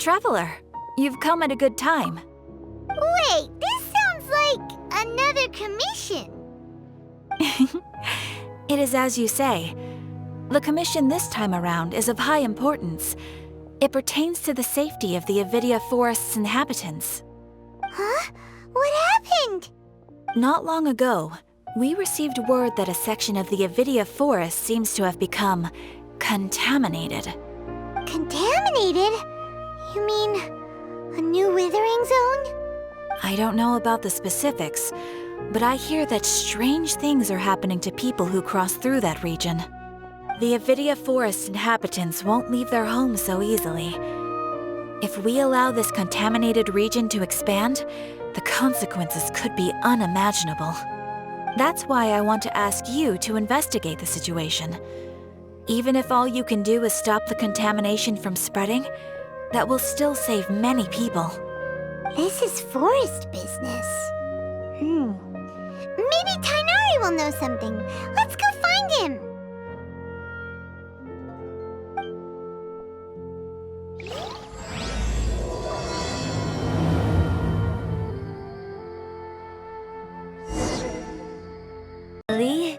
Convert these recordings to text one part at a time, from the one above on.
Traveler, you've come at a good time. Wait, this sounds like another commission. It is as you say. The commission this time around is of high importance. It pertains to the safety of the Avidia Forest's inhabitants. Huh? What happened? Not long ago, we received word that a section of the Avidia Forest seems to have become contaminated. Contaminated? You mean a new withering zone? I don't know about the specifics, but I hear that strange things are happening to people who cross through that region. The Avidia Forest inhabitants won't leave their homes so easily. If we allow this contaminated region to expand, the consequences could be unimaginable. That's why I want to ask you to investigate the situation. Even if all you can do is stop the contamination from spreading, that will still save many people. This is forest business. Maybe Tighnari will know something. Let's go find him. Lee?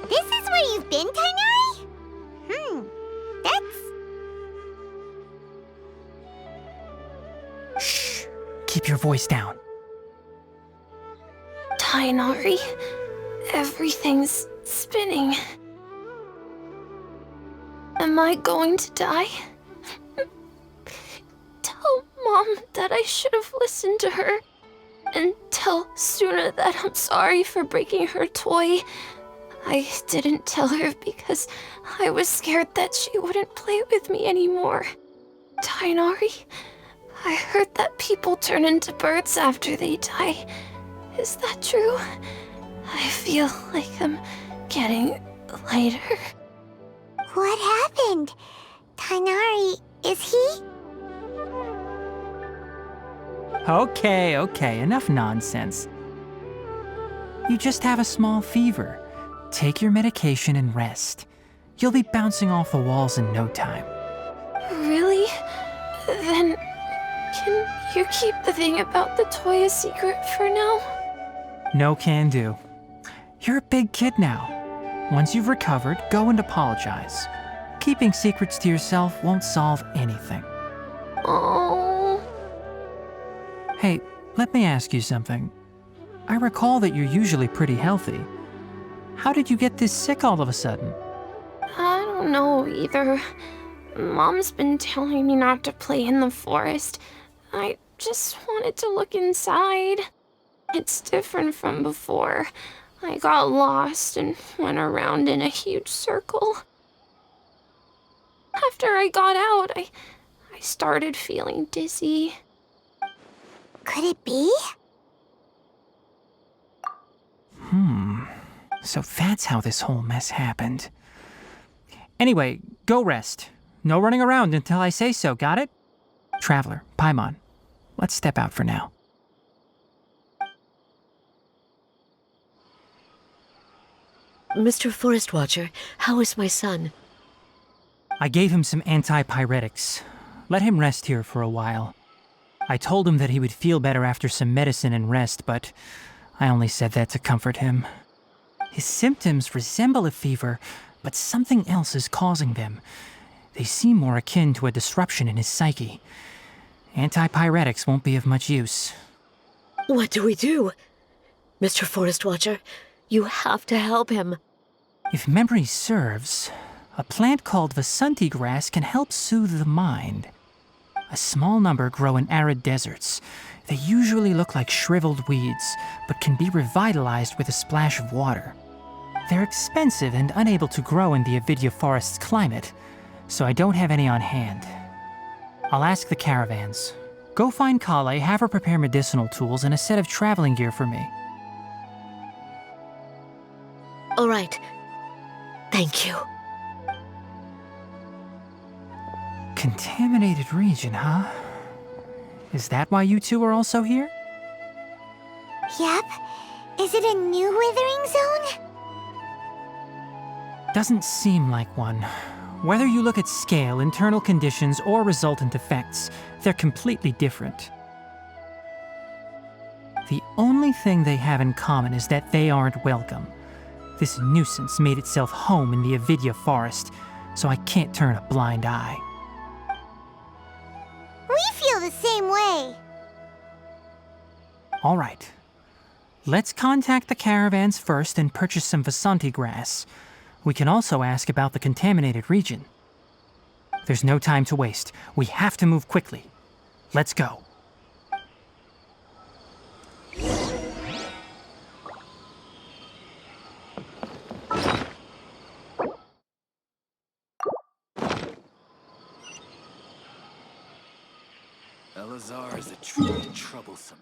This is where you've been, Tighnari? That's... Shh! Keep your voice down. Tighnari, everything's spinning. Am I going to die? Tell Mom that I should have listened to her. And tell Suna that I'm sorry for breaking her toy. I didn't tell her because I was scared that she wouldn't play with me anymore. Tighnari, I heard that people turn into birds after they die. Is that true? I feel like I'm getting lighter. What happened? Tighnari, is he? Okay, enough nonsense. You just have a small fever. Take your medication and rest. You'll be bouncing off the walls in no time. Really? Then, can you keep the thing about the toy a secret for now? No can do. You're a big kid now. Once you've recovered, go and apologize. Keeping secrets to yourself won't solve anything. Oh. Hey, let me ask you something. I recall that you're usually pretty healthy. How did you get this sick all of a sudden? I don't know either. Mom's been telling me not to play in the forest. I just wanted to look inside. It's different from before. I got lost and went around in a huge circle. After I got out, I started feeling dizzy. Could it be? So that's how this whole mess happened. Anyway, go rest. No running around until I say so, got it? Traveler, Paimon, let's step out for now. Mr. Forest Watcher, how is my son? I gave him some antipyretics. Let him rest here for a while. I told him that he would feel better after some medicine and rest, but I only said that to comfort him. His symptoms resemble a fever, but something else is causing them. They seem more akin to a disruption in his psyche. Antipyretics won't be of much use. What do we do? Mr. Forest Watcher, you have to help him. If memory serves, a plant called Vasanti grass can help soothe the mind. A small number grow in arid deserts. They usually look like shriveled weeds, but can be revitalized with a splash of water. They're expensive and unable to grow in the Avidya forest's climate, so I don't have any on hand. I'll ask the caravans. Go find Kale, have her prepare medicinal tools and a set of traveling gear for me. All right. Thank you. Contaminated region, huh? Is that why you two are also here? Yep. Is it a new withering zone? Doesn't seem like one. Whether you look at scale, internal conditions, or resultant effects, they're completely different. The only thing they have in common is that they aren't welcome. This nuisance made itself home in the Avidya forest, so I can't turn a blind eye. We feel the same way. All right. Let's contact the caravans first and purchase some Vasanti grass. We can also ask about the contaminated region. There's no time to waste. We have to move quickly. Let's go. Elazar is a truly troublesome.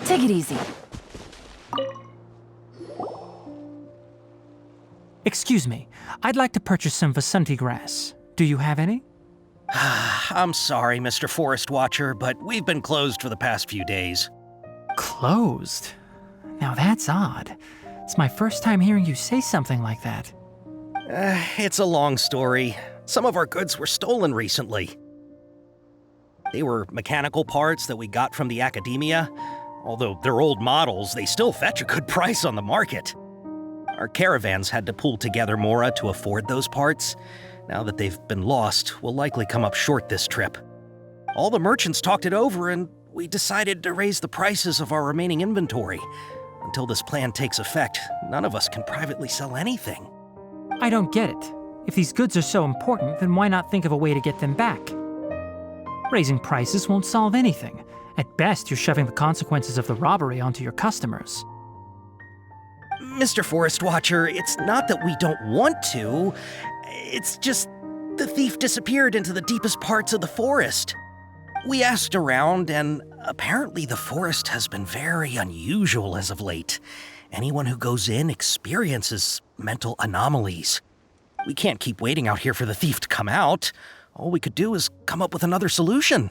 Take it easy. Excuse me. I'd like to purchase some Vasanti grass. Do you have any? I'm sorry, Mr. Forest Watcher, but we've been closed for the past few days. Closed? Now that's odd. It's my first time hearing you say something like that. It's a long story. Some of our goods were stolen recently. They were mechanical parts that we got from the academia. Although they're old models, they still fetch a good price on the market. Our caravans had to pool together Mora to afford those parts. Now that they've been lost, we'll likely come up short this trip. All the merchants talked it over, and we decided to raise the prices of our remaining inventory. Until this plan takes effect, none of us can privately sell anything. I don't get it. If these goods are so important, then why not think of a way to get them back? Raising prices won't solve anything. At best, you're shoving the consequences of the robbery onto your customers. Mr. Forest Watcher, it's not that we don't want to. It's just the thief disappeared into the deepest parts of the forest. We asked around, and apparently the forest has been very unusual as of late. Anyone who goes in experiences mental anomalies. We can't keep waiting out here for the thief to come out. All we could do is come up with another solution.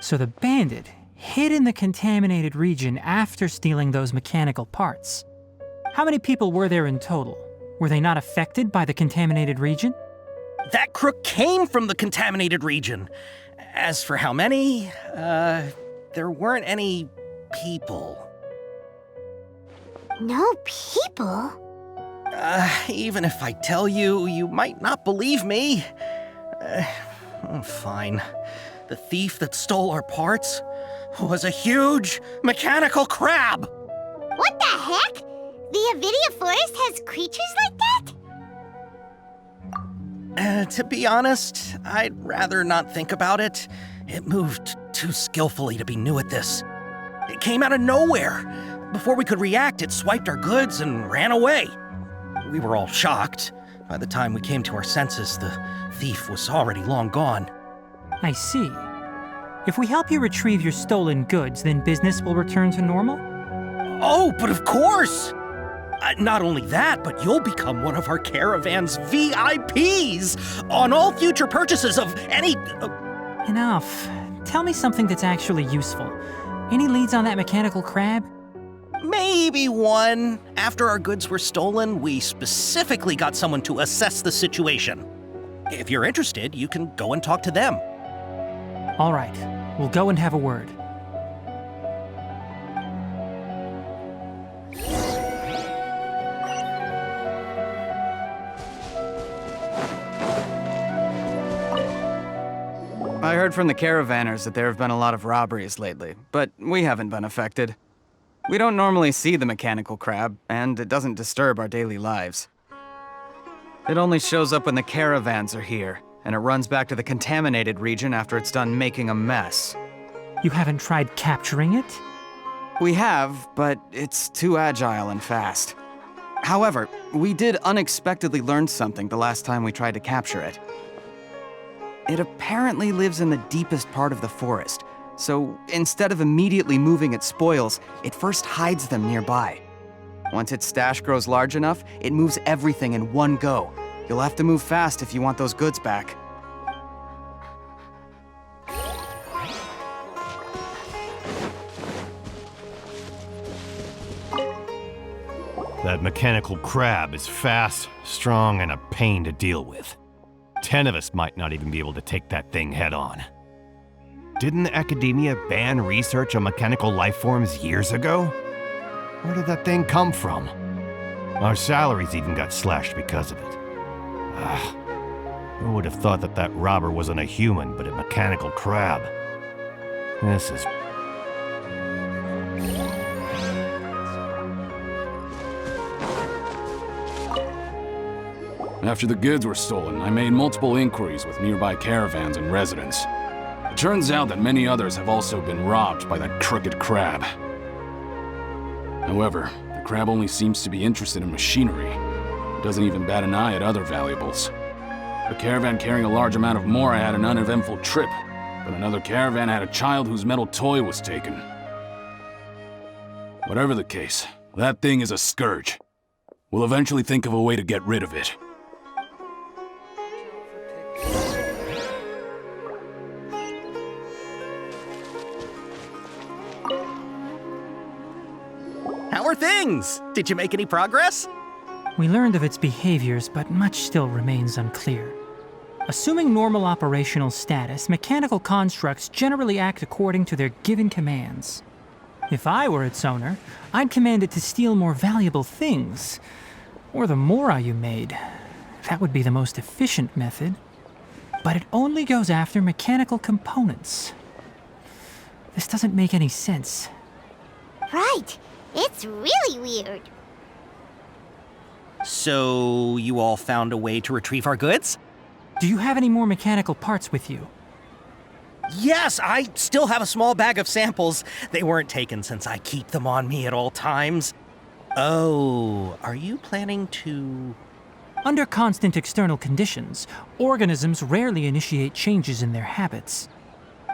So the bandit hid in the contaminated region after stealing those mechanical parts. How many people were there in total? Were they not affected by the contaminated region? That crook came from the contaminated region. As for how many, there weren't any people. No people? Even if I tell you, you might not believe me. Fine. The thief that stole our parts was a huge mechanical crab! What the heck? The Avidya forest has creatures like that? To be honest, I'd rather not think about it. It moved too skillfully to be new at this. It came out of nowhere. Before we could react, it swiped our goods and ran away. We were all shocked. By the time we came to our senses, the thief was already long gone. I see. If we help you retrieve your stolen goods, then business will return to normal? Oh, but of course! Not only that, but you'll become one of our caravan's VIPs on all future purchases of any... Enough. tell me something that's actually useful. Any leads on that mechanical crab? Maybe one. After our goods were stolen, we specifically got someone to assess the situation. If you're interested, you can go and talk to them. All right, we'll go and have a word. I heard from the caravanners that there have been a lot of robberies lately, but we haven't been affected. We don't normally see the mechanical crab, and it doesn't disturb our daily lives. It only shows up when the caravans are here, and it runs back to the contaminated region after it's done making a mess. You haven't tried capturing it? We have, but it's too agile and fast. However, we did unexpectedly learn something the last time we tried to capture it. It apparently lives in the deepest part of the forest, so instead of immediately moving its spoils, it first hides them nearby. Once its stash grows large enough, it moves everything in one go. You'll have to move fast if you want those goods back. That mechanical crab is fast, strong, and a pain to deal with. 10 of us might not even be able to take that thing head on. Didn't the academia ban research on mechanical life forms years ago? Where did that thing come from? Our salaries even got slashed because of it. Who would have thought that that robber wasn't a human, but a mechanical crab? This is... After the goods were stolen, I made multiple inquiries with nearby caravans and residents. It turns out that many others have also been robbed by that crooked crab. However, the crab only seems to be interested in machinery. It doesn't even bat an eye at other valuables. A caravan carrying a large amount of Mora had an uneventful trip, but another caravan had a child whose metal toy was taken. Whatever the case, that thing is a scourge. We'll eventually think of a way to get rid of it. How are things? Did you make any progress? We learned of its behaviors, but much still remains unclear. Assuming normal operational status, mechanical constructs generally act according to their given commands. If I were its owner, I'd command it to steal more valuable things. Or the Mora you made. That would be the most efficient method. But it only goes after mechanical components. This doesn't make any sense. Right. It's really weird. So, you all found a way to retrieve our goods? Do you have any more mechanical parts with you? Yes, I still have a small bag of samples. They weren't taken since I keep them on me at all times. Oh, are you planning to... Under constant external conditions, organisms rarely initiate changes in their habits.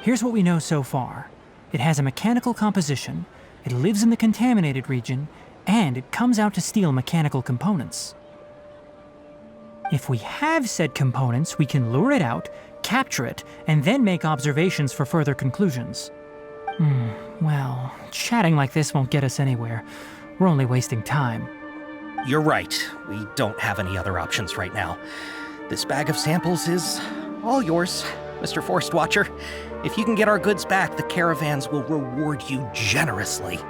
Here's what we know so far. It has a mechanical composition, it lives in the contaminated region, and it comes out to steal mechanical components. If we have said components, we can lure it out, capture it, and then make observations for further conclusions. Well, chatting like this won't get us anywhere. We're only wasting time. You're right. We don't have any other options right now. This bag of samples is all yours, Mr. Forest Watcher. If you can get our goods back, the caravans will reward you generously.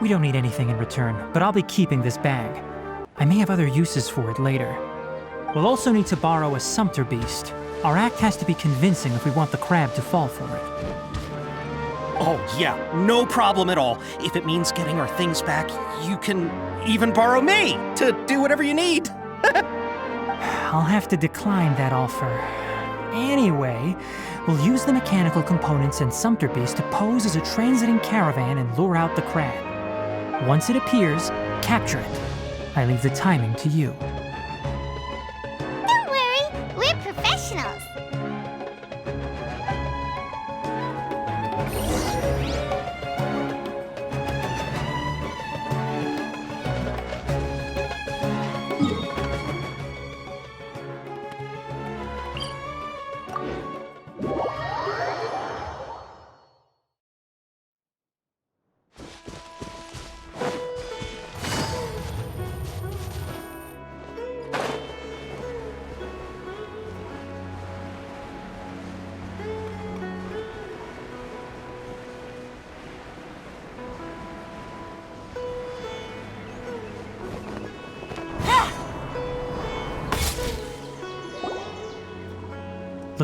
We don't need anything in return, but I'll be keeping this bag. I may have other uses for it later. We'll also need to borrow a sumpter beast. Our act has to be convincing if we want the crab to fall for it. Oh yeah, no problem at all. If it means getting our things back, you can even borrow me to do whatever you need. I'll have to decline that offer. Anyway, we'll use the mechanical components and sumpter beast to pose as a transiting caravan and lure out the crab. Once it appears, capture it. I leave the timing to you. Don't worry, we're professionals.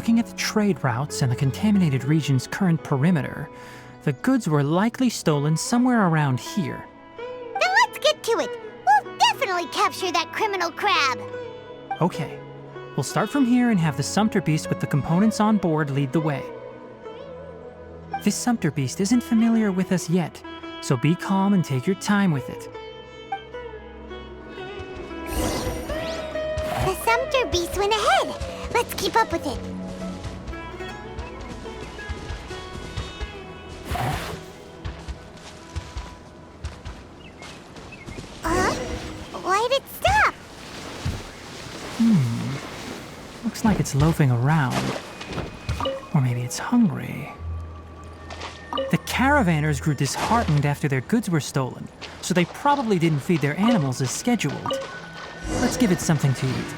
Looking at the trade routes and the contaminated region's current perimeter, the goods were likely stolen somewhere around here. Then let's get to it. We'll definitely capture that criminal crab. Okay, we'll start from here and have the Sumpter Beast with the components on board lead the way. This Sumpter Beast isn't familiar with us yet, so be calm and take your time with it. The Sumpter Beast went ahead. Let's keep up with it. Why'd it stop? Looks like it's loafing around. Or maybe it's hungry. The caravanners grew disheartened after their goods were stolen, so they probably didn't feed their animals as scheduled. Let's give it something to eat.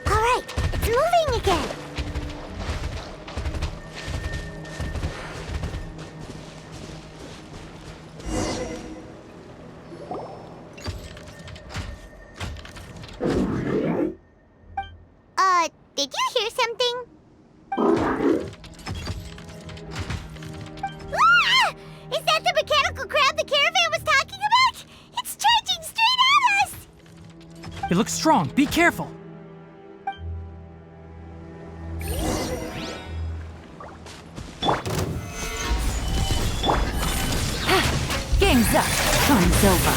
All right, it's moving again. Did you hear something? Ah! Is that the mechanical crab the caravan was talking about? It's charging straight at us! It looks strong. Be careful. Game's up. Fun's over.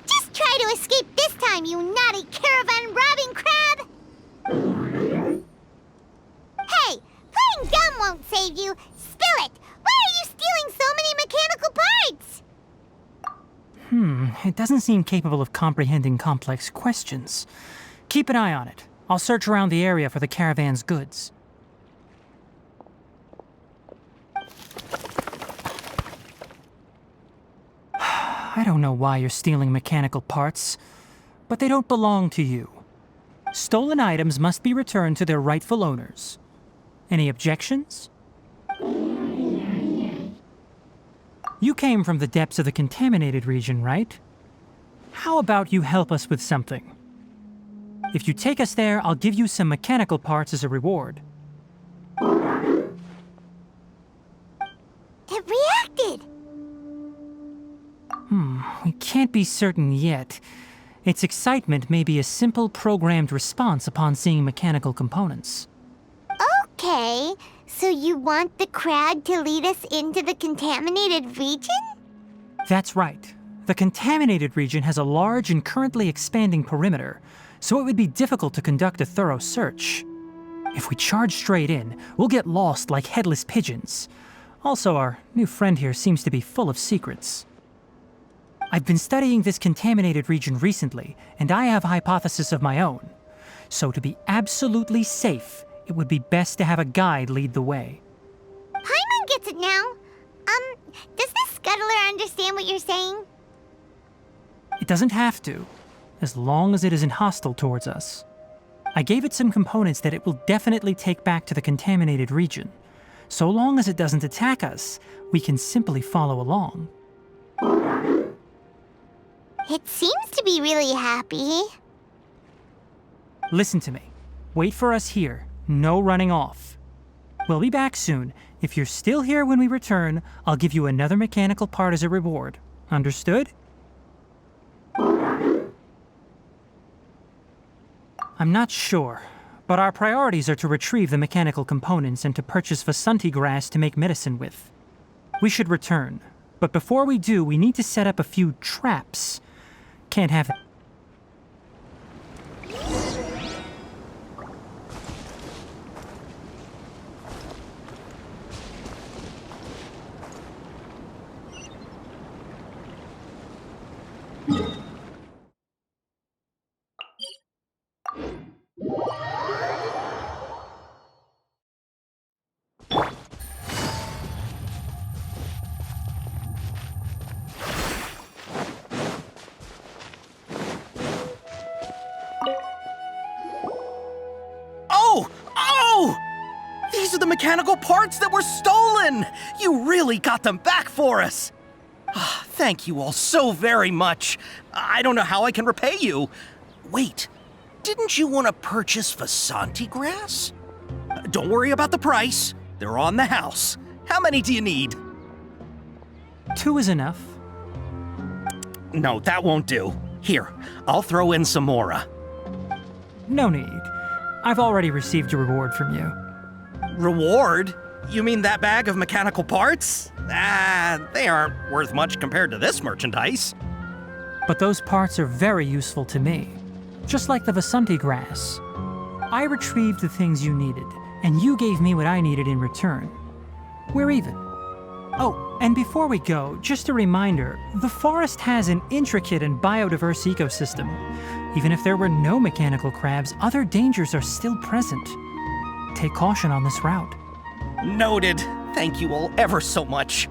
Just try to escape this time, you naughty caravan robbing crab! Hey, playing dumb won't save you. Spill it! Why are you stealing so many mechanical parts? It doesn't seem capable of comprehending complex questions. Keep an eye on it. I'll search around the area for the caravan's goods. I don't know why you're stealing mechanical parts, but they don't belong to you. Stolen items must be returned to their rightful owners. Any objections? You came from the depths of the contaminated region, right? How about you help us with something? If you take us there, I'll give you some mechanical parts as a reward. It reacted! We can't be certain yet. Its excitement may be a simple programmed response upon seeing mechanical components. Okay, so you want the crab to lead us into the contaminated region? That's right. The contaminated region has a large and currently expanding perimeter, so it would be difficult to conduct a thorough search. If we charge straight in, we'll get lost like headless pigeons. Also, our new friend here seems to be full of secrets. I've been studying this contaminated region recently, and I have a hypothesis of my own. So to be absolutely safe, it would be best to have a guide lead the way. Paimon gets it now. Does the scuttler understand what you're saying? It doesn't have to, as long as it isn't hostile towards us. I gave it some components that it will definitely take back to the contaminated region. So long as it doesn't attack us, we can simply follow along. It seems to be really happy. Listen to me. Wait for us here. No running off. We'll be back soon. If you're still here when we return, I'll give you another mechanical part as a reward. Understood? I'm not sure, but our priorities are to retrieve the mechanical components and to purchase Vasanti grass to make medicine with. We should return, but before we do, we need to set up a few traps. Can't have it. are the mechanical parts that were stolen! You really got them back for us! Thank you all so very much. I don't know how I can repay you. Wait, didn't you want to purchase Vasanti grass? Don't worry about the price. They're on the house. How many do you need? 2 is enough. No, that won't do. Here, I'll throw in some more. No need. I've already received a reward from you. Reward? You mean that bag of mechanical parts? They aren't worth much compared to this merchandise. But those parts are very useful to me. Just like the Vasanti grass. I retrieved the things you needed, and you gave me what I needed in return. We're even. Oh, and before we go, just a reminder, the forest has an intricate and biodiverse ecosystem. Even if there were no mechanical crabs, other dangers are still present. Take caution on this route. Noted. Thank you all ever so much.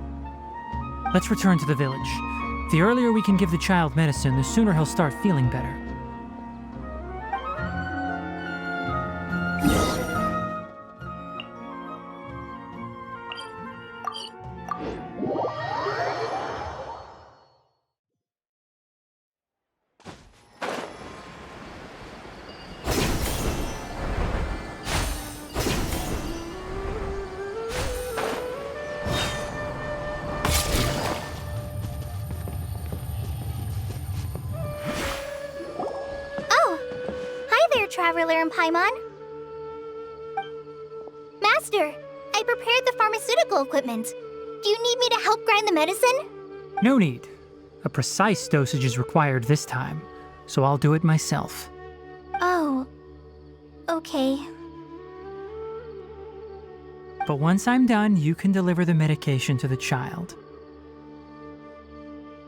Let's return to the village. The earlier we can give the child medicine, the sooner he'll start feeling better. Traveler and Paimon. Master, I prepared the pharmaceutical equipment. Do you need me to help grind the medicine? No need. A precise dosage is required this time, so I'll do it myself. Oh, okay. But once I'm done, you can deliver the medication to the child.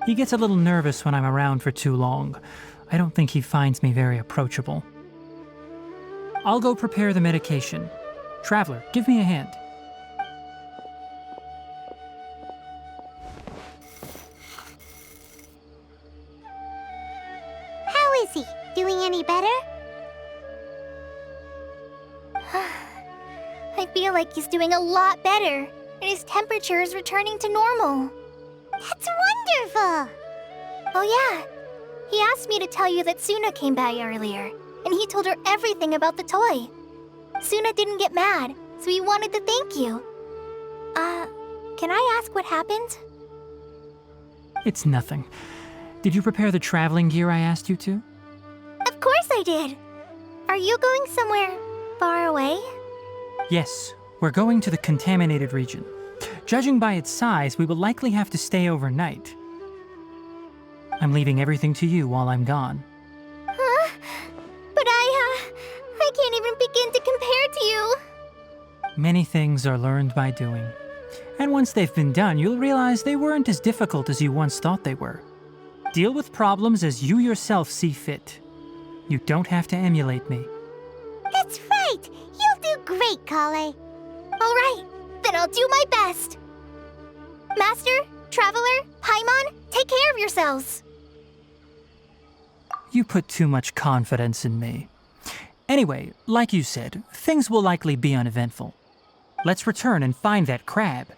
He gets a little nervous when I'm around for too long. I don't think he finds me very approachable. I'll go prepare the medication. Traveler, give me a hand. How is he? Doing any better? I feel like he's doing a lot better, and his temperature is returning to normal. That's wonderful! Oh yeah, he asked me to tell you that Suna came by earlier, and he told her everything about the toy. Suna didn't get mad, so he wanted to thank you. Can I ask what happened? It's nothing. Did you prepare the traveling gear I asked you to? Of course I did! Are you going somewhere far away? Yes, we're going to the contaminated region. Judging by its size, we will likely have to stay overnight. I'm leaving everything to you while I'm gone. Huh? But I can't even begin to compare to you. Many things are learned by doing. And once they've been done, you'll realize they weren't as difficult as you once thought they were. Deal with problems as you yourself see fit. You don't have to emulate me. That's right! You'll do great, Kale. All right, then I'll do my best. Master, Traveler, Paimon, take care of yourselves. You put too much confidence in me. Anyway, like you said, things will likely be uneventful. Let's return and find that crab.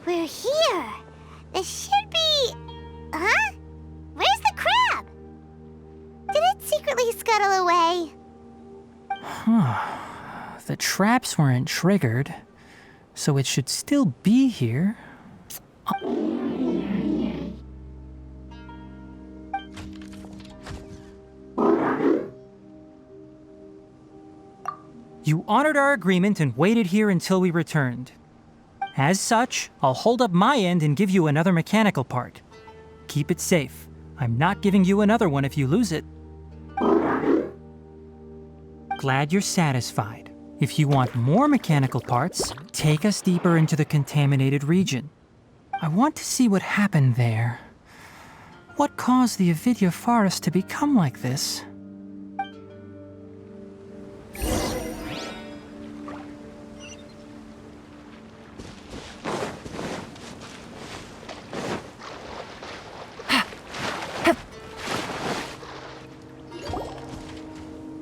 We're here. This should be... Huh? Where's the crab? Did it secretly scuttle away? The traps weren't triggered, so it should still be here. You honored our agreement and waited here until we returned. As such, I'll hold up my end and give you another mechanical part. Keep it safe. I'm not giving you another one if you lose it. Glad you're satisfied. If you want more mechanical parts, take us deeper into the contaminated region. I want to see what happened there. What caused the Avidya forest to become like this?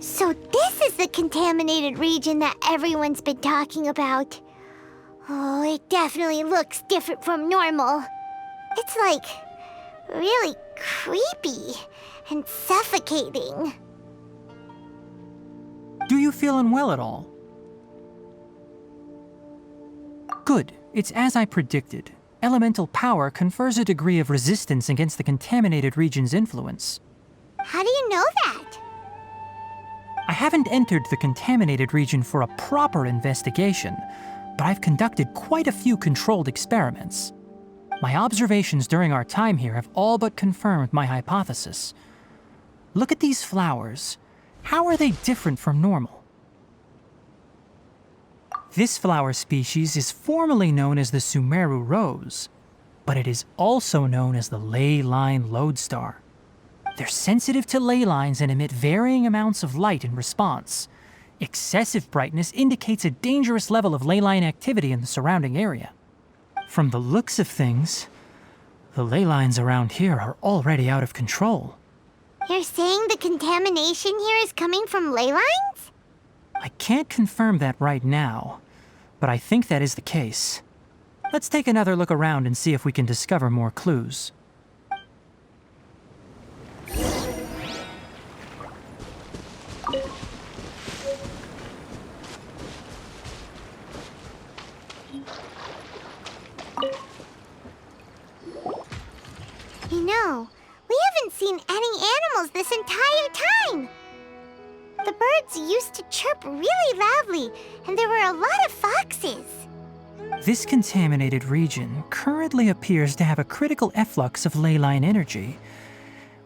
So this is the contaminated region that everyone's been talking about. Oh, it definitely looks different from normal. It's like really creepy and suffocating. Do you feel unwell at all? Good. It's as I predicted. Elemental power confers a degree of resistance against the contaminated region's influence. How do you know that? I haven't entered the contaminated region for a proper investigation, but I've conducted quite a few controlled experiments. My observations during our time here have all but confirmed my hypothesis. Look at these flowers. How are they different from normal? This flower species is formally known as the Sumeru rose, but it is also known as the ley line lodestar. They're sensitive to ley lines and emit varying amounts of light in response. Excessive brightness indicates a dangerous level of ley line activity in the surrounding area. From the looks of things, the ley lines around here are already out of control. You're saying the contamination here is coming from ley lines? I can't confirm that right now, but I think that is the case. Let's take another look around and see if we can discover more clues. You know, we haven't seen any animals this entire time. The birds used to chirp really loudly, and there were a lot of foxes. This contaminated region currently appears to have a critical efflux of ley line energy,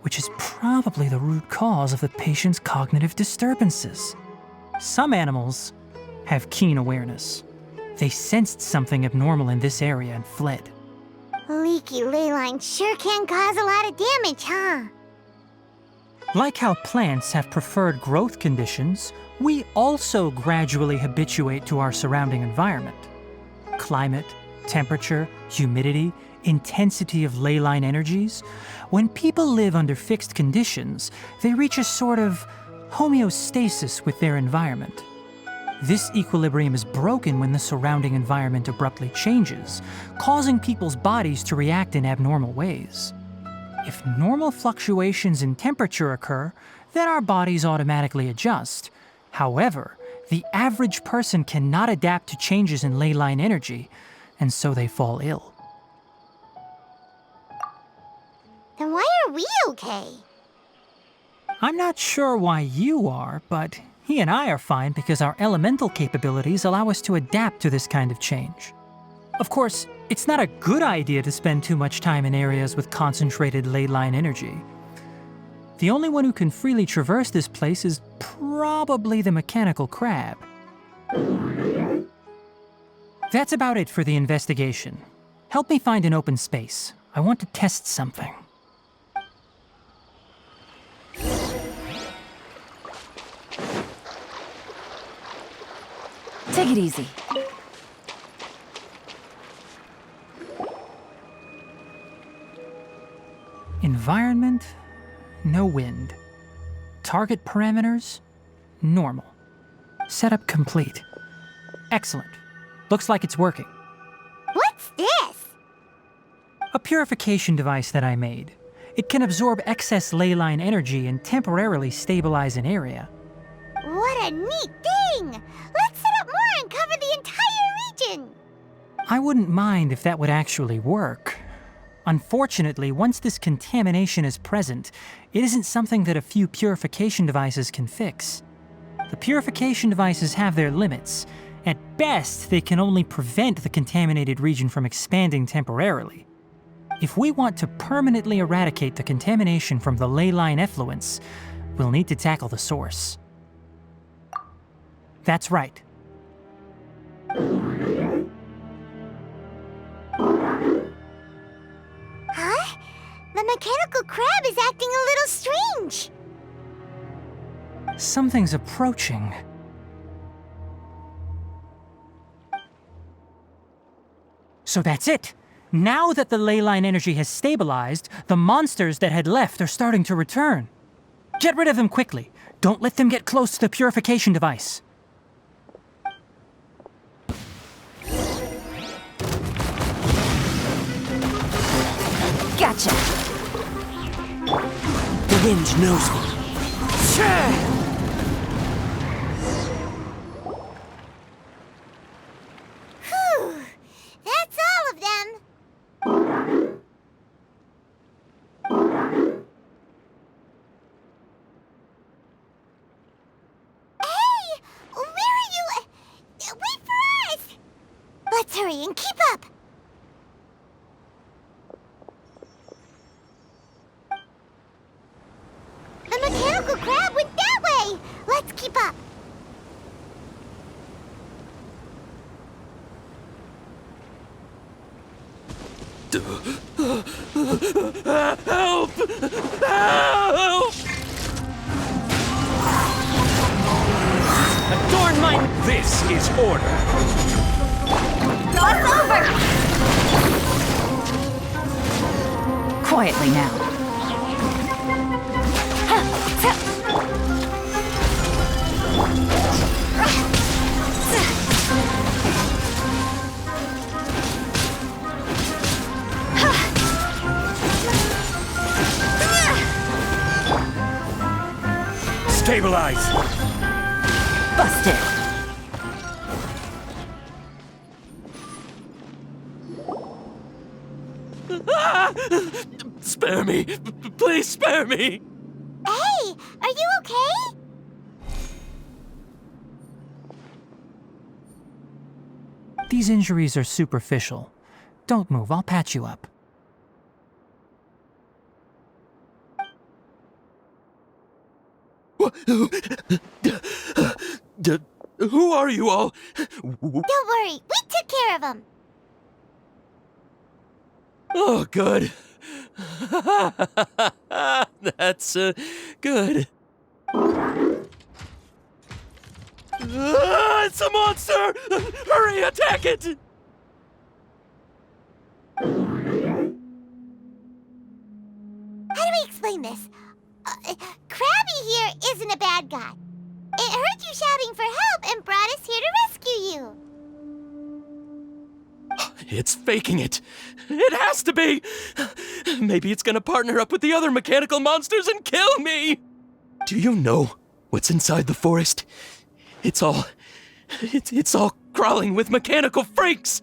which is probably the root cause of the patient's cognitive disturbances. Some animals have keen awareness. They sensed something abnormal in this area and fled. Leaky ley lines sure can cause a lot of damage, huh? Like how plants have preferred growth conditions, we also gradually habituate to our surrounding environment. Climate, temperature, humidity, intensity of ley line energies. When people live under fixed conditions, they reach a sort of homeostasis with their environment. This equilibrium is broken when the surrounding environment abruptly changes, causing people's bodies to react in abnormal ways. If normal fluctuations in temperature occur, then our bodies automatically adjust. However, the average person cannot adapt to changes in ley line energy, and so they fall ill. Then why are we okay? I'm not sure why you are, but he and I are fine because our elemental capabilities allow us to adapt to this kind of change. Of course, it's not a good idea to spend too much time in areas with concentrated ley line energy. The only one who can freely traverse this place is probably the mechanical crab. That's about it for the investigation. Help me find an open space. I want to test something. Take it easy. Environment, no wind. Target parameters, normal. Setup complete. Excellent. Looks like it's working. What's this? A purification device that I made. It can absorb excess ley line energy and temporarily stabilize an area. What a neat thing! Let's set up more and cover the entire region! I wouldn't mind if that would actually work. Unfortunately, once this contamination is present, it isn't something that a few purification devices can fix. The purification devices have their limits. At best, they can only prevent the contaminated region from expanding temporarily. If we want to permanently eradicate the contamination from the ley line effluents, we'll need to tackle the source. That's right. Huh? The mechanical crab is acting a little strange. Something's approaching. So that's it. Now that the ley line energy has stabilized, the monsters that had left are starting to return. Get rid of them quickly. Don't let them get close to the purification device. Gotcha. The wind knows me. Whew. That's all of them. Hey! Where are you? Wait for us! Let's hurry and keep up. The mechanical crab went that way! Let's keep up! Help! Help! Adorn my... This is order. Cross over! Quietly now. Stabilize! Busted. Spare me! Please spare me! Hey, are you okay? These injuries are superficial. Don't move, I'll patch you up. Who are you all? Don't worry, we took care of him. Oh, good. That's good. It's a monster! Hurry, attack it! How do we explain this? Krabby here isn't a bad guy. It heard you shouting for help and brought us here to rescue you. It's faking it. It has to be. Maybe it's gonna partner up with the other mechanical monsters and kill me. Do you know what's inside the forest? It's all crawling with mechanical freaks.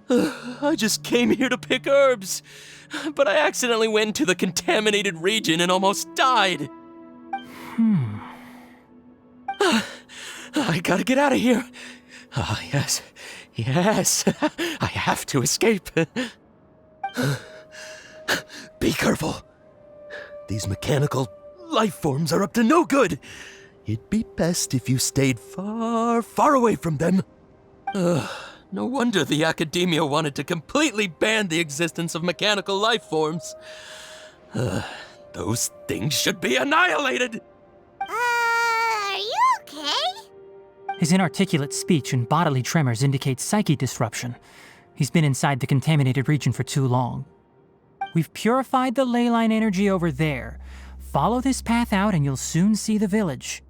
I just came here to pick herbs, but I accidentally went into the contaminated region and almost died. I gotta get out of here. Ah, yes. Yes. I have to escape. Be careful. These mechanical life forms are up to no good. It'd be best if you stayed far, far away from them. No wonder the Academia wanted to completely ban the existence of mechanical life forms. Those things should be annihilated! Are you okay? His inarticulate speech and bodily tremors indicate psyche disruption. He's been inside the contaminated region for too long. We've purified the ley line energy over there. Follow this path out and you'll soon see the village.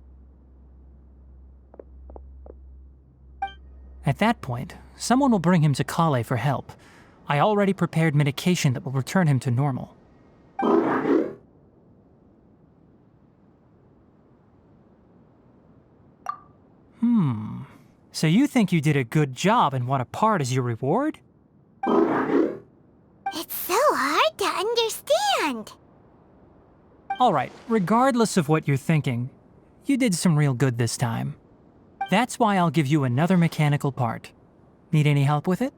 At that point, someone will bring him to Kale for help. I already prepared medication that will return him to normal. So you think you did a good job and want a part as your reward? It's so hard to understand. Alright, regardless of what you're thinking, you did some real good this time. That's why I'll give you another mechanical part. Need any help with it?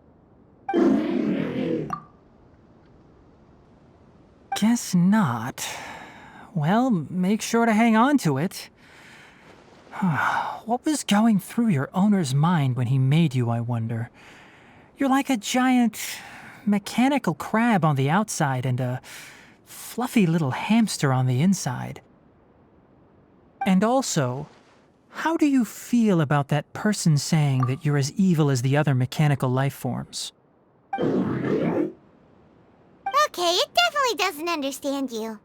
Guess not. Well, make sure to hang on to it. What was going through your owner's mind when he made you, I wonder? You're like a giant mechanical crab on the outside and a fluffy little hamster on the inside. And also, how do you feel about that person saying that you're as evil as the other mechanical life forms? Okay, it definitely doesn't understand you.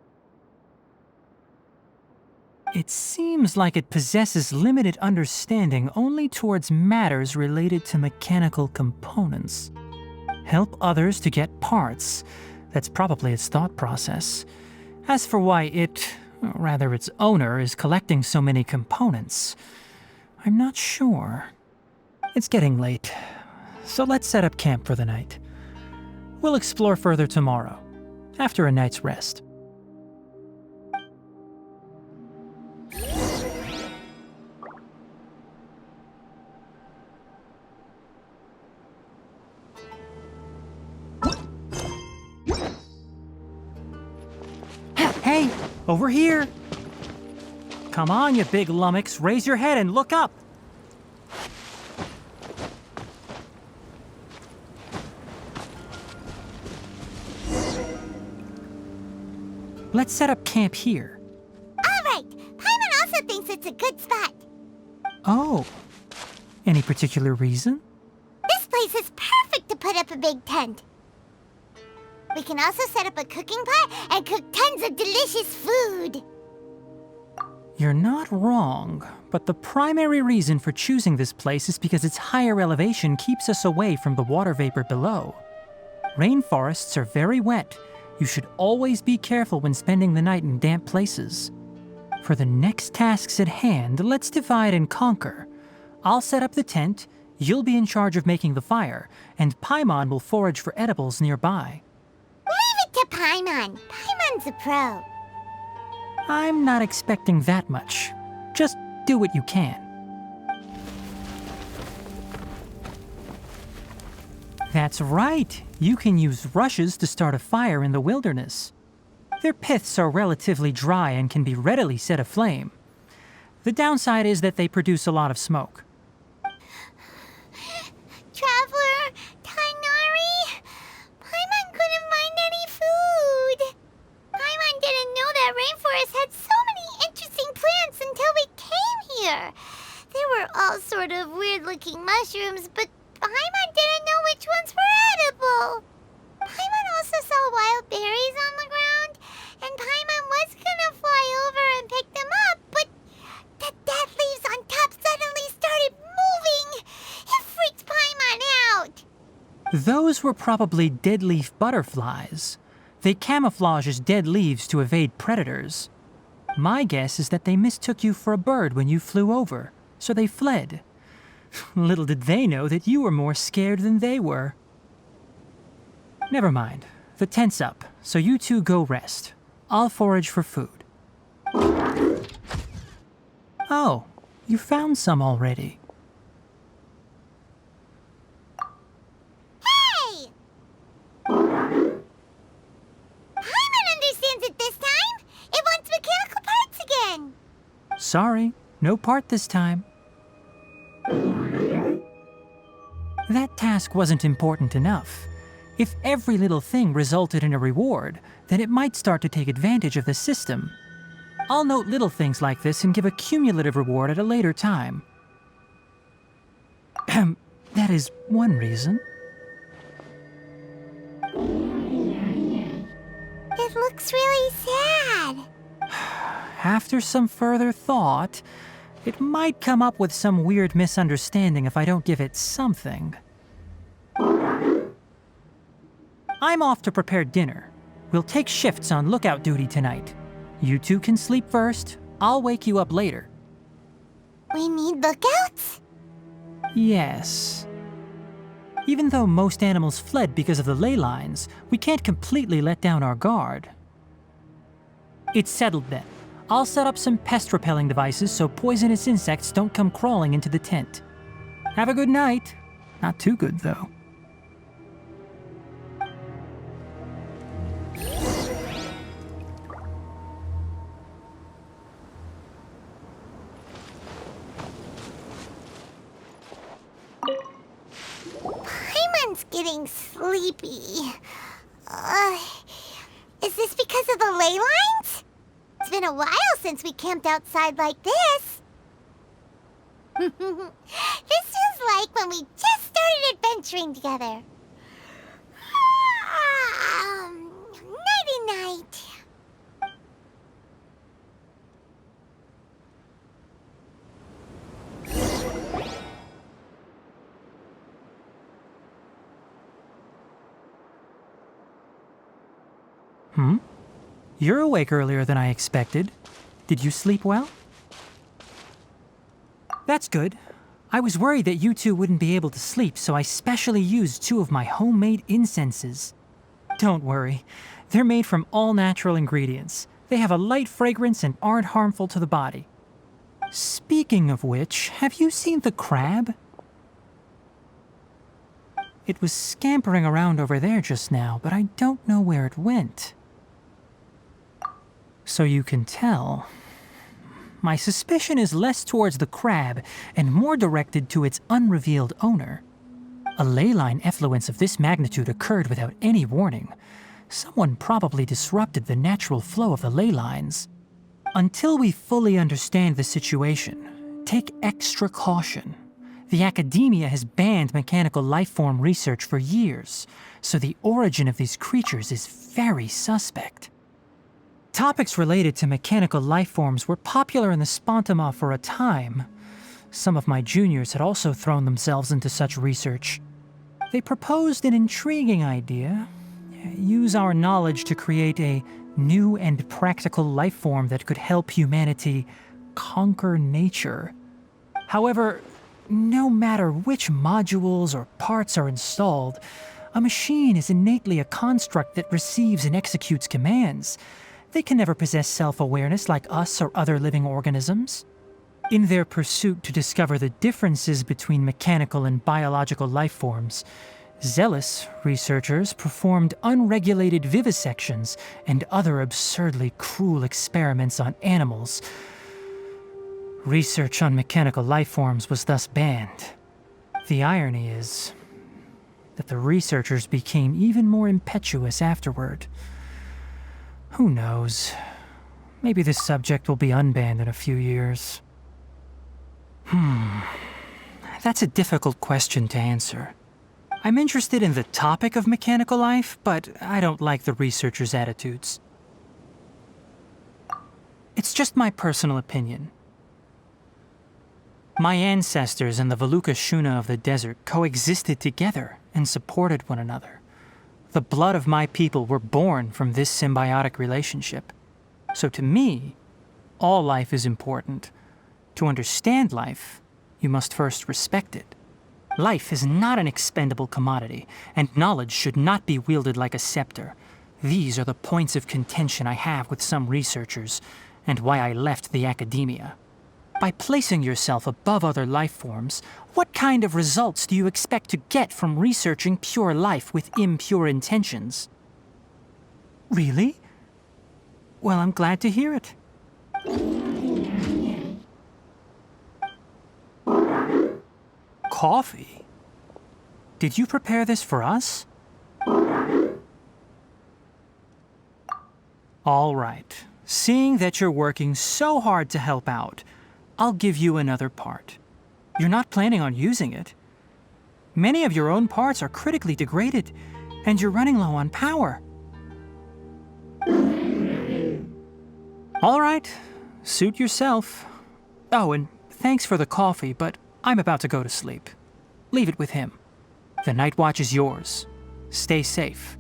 It seems like it possesses limited understanding only towards matters related to mechanical components. Help others to get parts. That's probably its thought process. As for why it, or rather its owner, is collecting so many components, I'm not sure. It's getting late, so let's set up camp for the night. We'll explore further tomorrow, after a night's rest. Hey, over here! Come on, you big lummox, raise your head and look up! Let's set up camp here. Alright, Paimon also thinks it's a good spot. Oh, any particular reason? This place is perfect to put up a big tent. We can also set up a cooking pot and cook tons of delicious food. You're not wrong, but the primary reason for choosing this place is because its higher elevation keeps us away from the water vapor below. Rainforests are very wet. You should always be careful when spending the night in damp places. For the next tasks at hand, let's divide and conquer. I'll set up the tent, you'll be in charge of making the fire, and Paimon will forage for edibles nearby. Leave it to Paimon. Paimon's a pro. I'm not expecting that much. Just do what you can. That's right. You can use rushes to start a fire in the wilderness. Their piths are relatively dry and can be readily set aflame. The downside is that they produce a lot of smoke. Traveler, Tighnari, Paimon couldn't find any food. Paimon didn't know that rainforest had so many interesting plants until we came here. They were all sort of weird-looking mushrooms, but Paimon didn't know which ones were edible. Paimon also saw wild berries on the ground, and Paimon was gonna fly over and pick them up, but the dead leaves on top suddenly started moving. It freaked Paimon out. Those were probably dead leaf butterflies. They camouflage as dead leaves to evade predators. My guess is that they mistook you for a bird when you flew over, so they fled. Little did they know that you were more scared than they were. Never mind. The tent's up, so you two go rest. I'll forage for food. Oh, you found some already. Hey! Paimon understands it this time. It wants mechanical parts again. Sorry, no part this time. That task wasn't important enough. If every little thing resulted in a reward, then it might start to take advantage of the system. I'll note little things like this and give a cumulative reward at a later time. That is one reason. It looks really sad. After some further thought, it might come up with some weird misunderstanding if I don't give it something. I'm off to prepare dinner. We'll take shifts on lookout duty tonight. You two can sleep first. I'll wake you up later. We need lookouts? Yes. Even though most animals fled because of the ley lines, we can't completely let down our guard. It's settled then. I'll set up some pest-repelling devices so poisonous insects don't come crawling into the tent. Have a good night. Not too good, though. Paimon's getting sleepy. Is this because of the ley lines? It's been a while since we camped outside like this. This feels like when we just started adventuring together. Nighty-night. You're awake earlier than I expected. Did you sleep well? That's good. I was worried that you two wouldn't be able to sleep, so I specially used 2 of my homemade incenses. Don't worry. They're made from all natural ingredients. They have a light fragrance and aren't harmful to the body. Speaking of which, have you seen the crab? It was scampering around over there just now, but I don't know where it went. So you can tell. My suspicion is less towards the crab and more directed to its unrevealed owner. A ley line effluence of this magnitude occurred without any warning. Someone probably disrupted the natural flow of the ley lines. Until we fully understand the situation, take extra caution. The academia has banned mechanical lifeform research for years, so the origin of these creatures is very suspect. Topics related to mechanical lifeforms were popular in the Spontama for a time. Some of my juniors had also thrown themselves into such research. They proposed an intriguing idea. Use our knowledge to create a new and practical lifeform that could help humanity conquer nature. However, no matter which modules or parts are installed, a machine is innately a construct that receives and executes commands. They can never possess self-awareness like us or other living organisms. In their pursuit to discover the differences between mechanical and biological lifeforms, zealous researchers performed unregulated vivisections and other absurdly cruel experiments on animals. Research on mechanical lifeforms was thus banned. The irony is that the researchers became even more impetuous afterward. Who knows? Maybe this subject will be unbanned in a few years. That's a difficult question to answer. I'm interested in the topic of mechanical life, but I don't like the researchers' attitudes. It's just my personal opinion. My ancestors and the Veluca Shuna of the desert coexisted together and supported one another. The blood of my people were born from this symbiotic relationship. So to me, all life is important. To understand life, you must first respect it. Life is not an expendable commodity, and knowledge should not be wielded like a scepter. These are the points of contention I have with some researchers, and why I left the academia. By placing yourself above other life forms, what kind of results do you expect to get from researching pure life with impure intentions? Really? Well, I'm glad to hear it. Coffee? Did you prepare this for us? All right. Seeing that you're working so hard to help out, I'll give you another part. You're not planning on using it. Many of your own parts are critically degraded, and you're running low on power. All right, suit yourself. Oh, and thanks for the coffee, but I'm about to go to sleep. Leave it with him. The night watch is yours. Stay safe.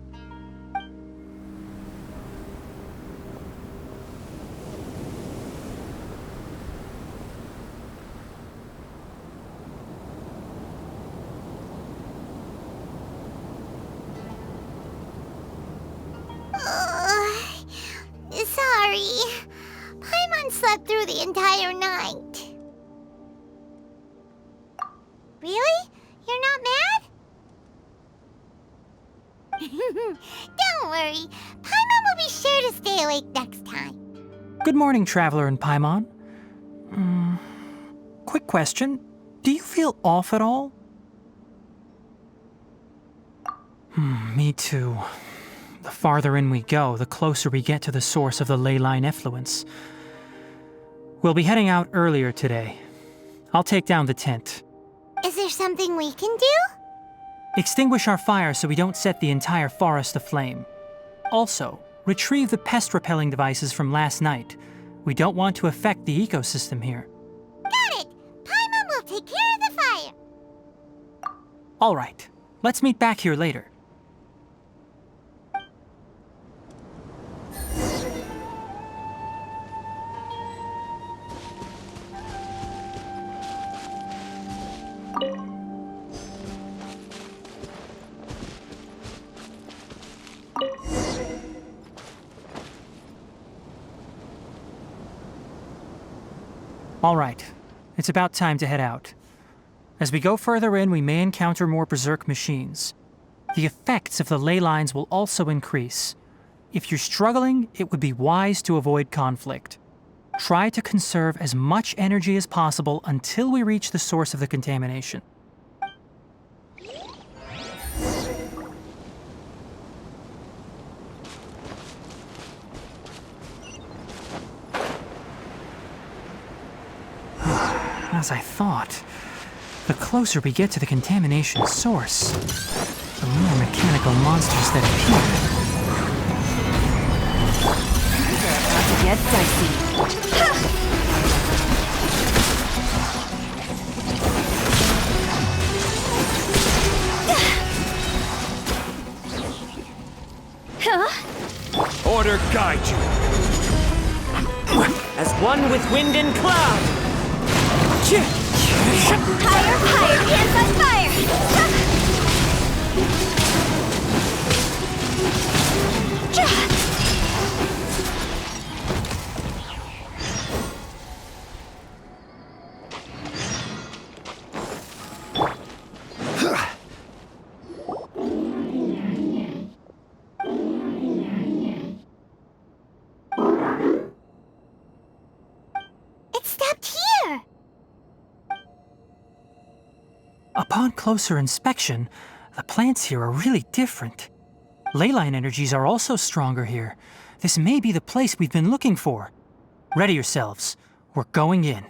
Sorry. Paimon entire night. Really? You're not mad? Don't worry. Paimon will be sure to stay awake next time. Good morning, Traveler and Paimon. Quick question. Do you feel off at all? Me too. The farther in we go, the closer we get to the source of the ley line effluence. We'll be heading out earlier today. I'll take down the tent. Is there something we can do? Extinguish our fire so we don't set the entire forest aflame. Also, retrieve the pest-repelling devices from last night. We don't want to affect the ecosystem here. Got it! Paimon will take care of the fire. All right. Let's meet back here later. All right. It's about time to head out. As we go further in, we may encounter more berserk machines. The effects of the ley lines will also increase. If you're struggling, it would be wise to avoid conflict. Try to conserve as much energy as possible until we reach the source of the contamination. As I thought, the closer we get to the contamination source, the more mechanical monsters that appear. About to get dicey. Order guide you. As one with wind and cloud. Higher, higher, hands on fire! It stopped here! Upon closer inspection, the plants here are really different. Ley line energies are also stronger here. This may be the place we've been looking for. Ready yourselves. We're going in.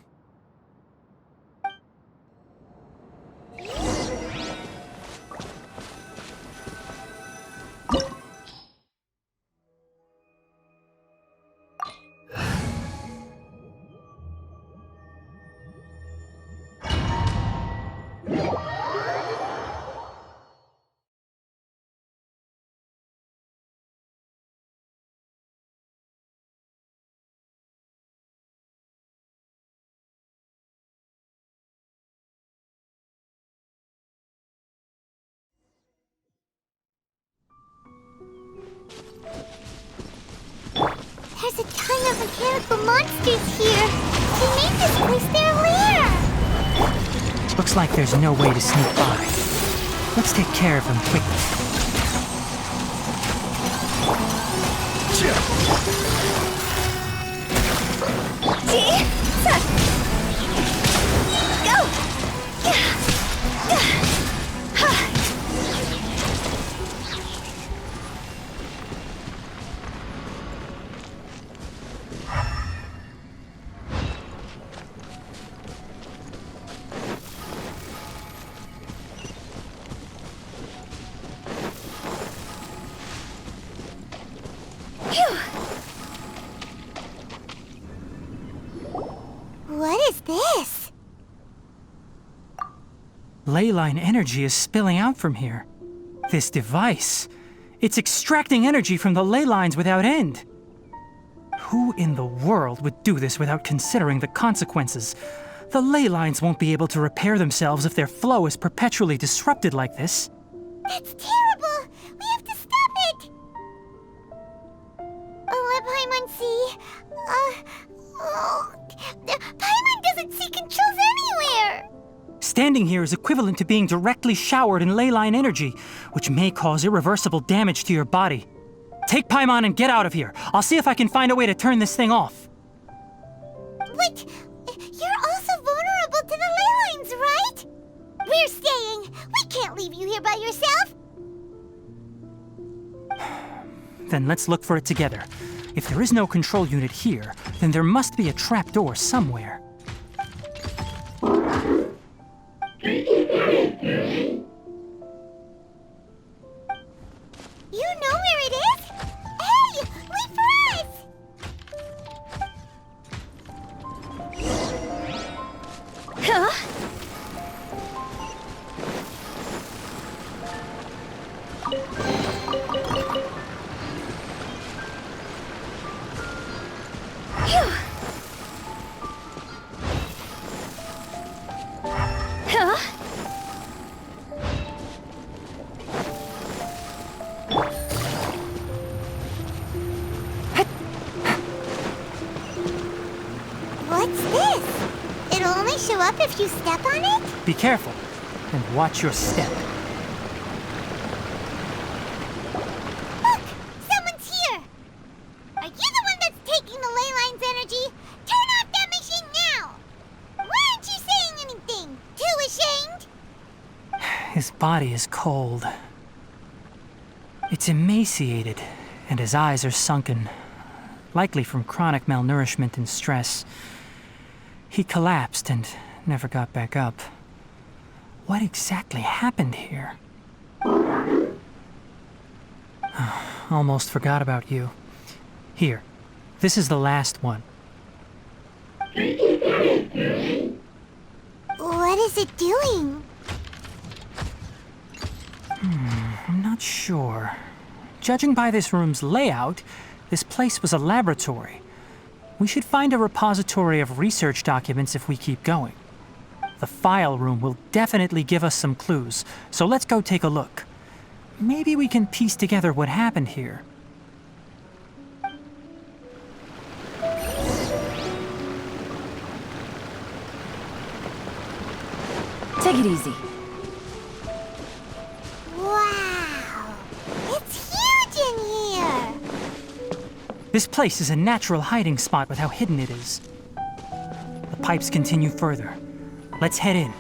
There's a ton of mechanical monsters here. They made this place their lair. Looks like there's no way to sneak by. Let's take care of them quickly. What is this? Ley line energy is spilling out from here. This device, it's extracting energy from the ley lines without end. Who in the world would do this without considering the consequences? The ley lines won't be able to repair themselves if their flow is perpetually disrupted like this. That's terrible! We have to stop it! Let Paimon see. see controls anywhere! Standing here is equivalent to being directly showered in ley line energy, which may cause irreversible damage to your body. Take Paimon and get out of here. I'll see if I can find a way to turn this thing off. But you're also vulnerable to the ley lines, right? We're staying. We can't leave you here by yourself. Then let's look for it together. If there is no control unit here, then there must be a trapdoor somewhere. You know where it is? Hey, wait for us! Huh? Phew. Huh? What's this? It'll only show up if you step on it? Be careful, and watch your step. Look! Someone's here! Are you the one that's taking the ley line's energy? Turn off that machine now! Why aren't you saying anything? Too ashamed? His body is cold. It's emaciated, and his eyes are sunken, likely from chronic malnourishment and stress. He collapsed and never got back up. What exactly happened here? Almost forgot about you. Here, this is the last one. What is it doing? I'm not sure. Judging by this room's layout, this place was a laboratory. We should find a repository of research documents if we keep going. The file room will definitely give us some clues, so let's go take a look. Maybe we can piece together what happened here. Take it easy. Wow! It's huge in here! This place is a natural hiding spot with how hidden it is. The pipes continue further. Let's head in.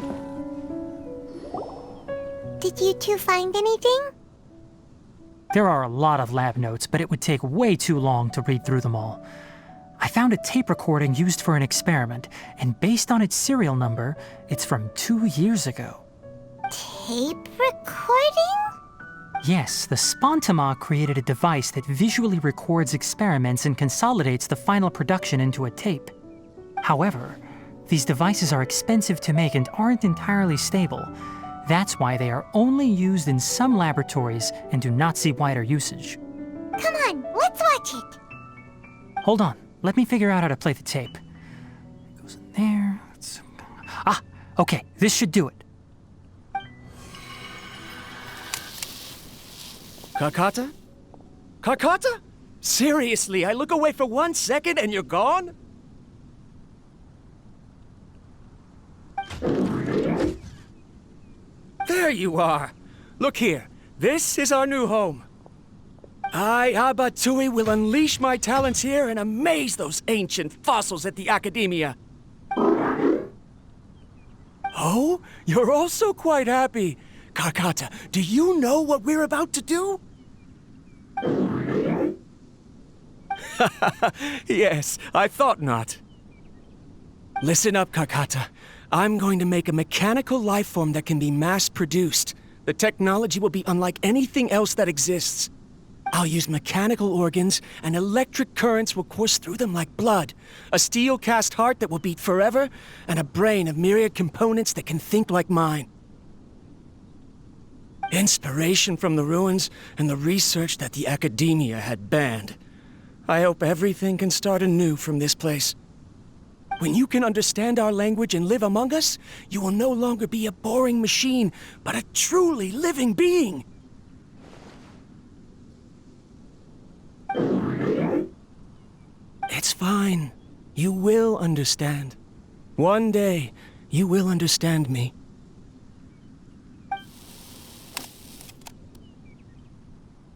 Did you two find anything? There are a lot of lab notes, but it would take way too long to read through them all. I found a tape recording used for an experiment, and based on its serial number, it's from 2 years ago. Tape recording? Yes, the Spontama created a device that visually records experiments and consolidates the final production into a tape. However, these devices are expensive to make and aren't entirely stable. That's why they are only used in some laboratories and do not see wider usage. Come on, let's watch it. Hold on, let me figure out how to play the tape. It goes in there. Ah, okay, this should do it. Kakata? Kakata? Seriously, I look away for 1 second and you're gone? There you are. Look here. This is our new home. I, Abatui, will unleash my talents here and amaze those ancient fossils at the Academia. Oh, you're also quite happy. Kakata, do you know what we're about to do? Yes, I thought not. Listen up, Kakata. I'm going to make a mechanical life form that can be mass-produced. The technology will be unlike anything else that exists. I'll use mechanical organs, and electric currents will course through them like blood. A steel-cast heart that will beat forever, and a brain of myriad components that can think like mine. Inspiration from the ruins and the research that the Academia had banned. I hope everything can start anew from this place. When you can understand our language and live among us, you will no longer be a boring machine, but a truly living being. It's fine. You will understand. One day, you will understand me.